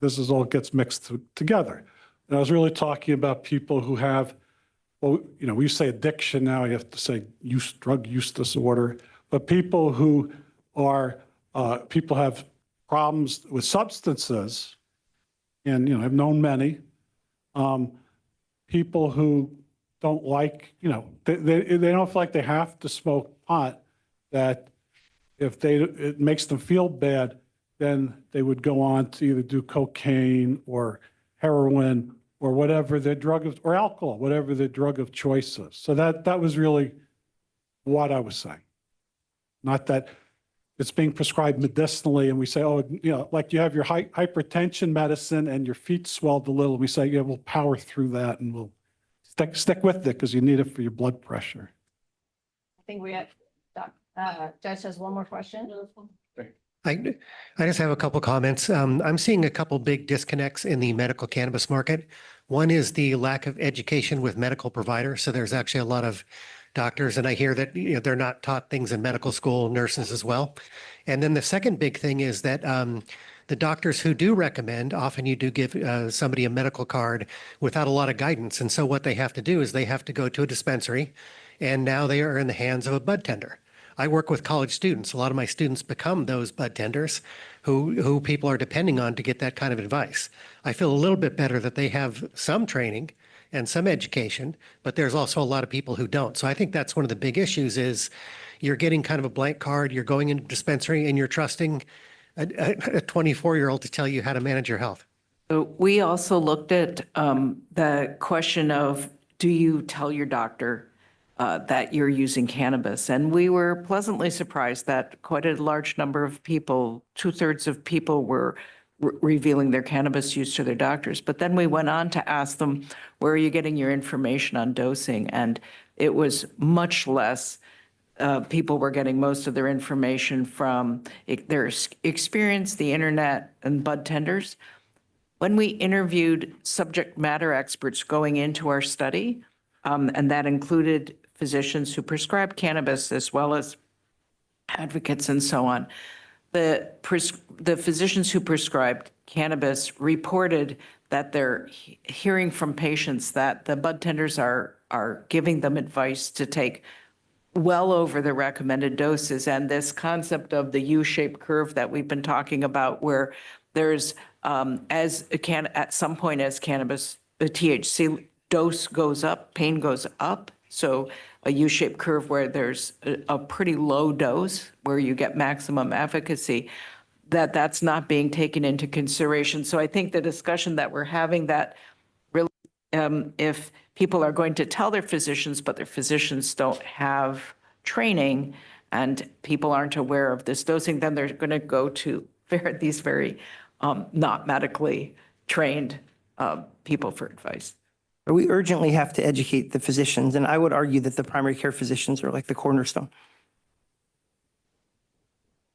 [SPEAKER 3] this is all gets mixed together. And I was really talking about people who have, well, we say addiction now, you have to say drug use disorder, but people who are, people have problems with substances, and, I've known many, people who don't like, they don't feel like they have to smoke pot, that if it makes them feel bad, then they would go on to either do cocaine or heroin or whatever their drug of, or alcohol, whatever their drug of choice is. So that was really what I was saying. Not that it's being prescribed medicinally and we say, oh, like you have your hypertension medicine and your feet swelled a little. We say, yeah, we'll power through that and we'll stick with it because you need it for your blood pressure.
[SPEAKER 8] I think we have, Judge has one more question.
[SPEAKER 10] I just have a couple comments. I'm seeing a couple big disconnects in the medical cannabis market. One is the lack of education with medical providers. So there's actually a lot of doctors, and I hear that they're not taught things in medical school, nurses as well. And then the second big thing is that the doctors who do recommend, often you do give somebody a medical card without a lot of guidance. And so what they have to do is they have to go to a dispensary, and now they are in the hands of a bud tender. I work with college students. A lot of my students become those bud tenders who people are depending on to get that kind of advice. I feel a little bit better that they have some training and some education, but there's also a lot of people who don't. So I think that's one of the big issues is you're getting kind of a blank card, you're going into dispensary and you're trusting a 24-year-old to tell you how to manage your health.
[SPEAKER 2] So we also looked at the question of, do you tell your doctor that you're using cannabis? And we were pleasantly surprised that quite a large number of people, 2/3 of people were revealing their cannabis use to their doctors. But then we went on to ask them, where are you getting your information on dosing? And it was much less. People were getting most of their information from their experience, the internet, and bud tenders. When we interviewed subject matter experts going into our study, and that included physicians who prescribe cannabis as well as advocates and so on, the physicians who prescribed cannabis reported that they're hearing from patients that the bud tenders are giving them advice to take well over the recommended doses. And this concept of the U-shaped curve that we've been talking about, where there's at some point as cannabis, the THC dose goes up, pain goes up. So a U-shaped curve where there's a pretty low dose where you get maximum efficacy, that's not being taken into consideration. So I think the discussion that we're having, that really, if people are going to tell their physicians, but their physicians don't have training and people aren't aware of this dosing, then they're going to go to these very not medically trained people for advice.
[SPEAKER 1] We urgently have to educate the physicians, and I would argue that the primary care physicians are like the cornerstone.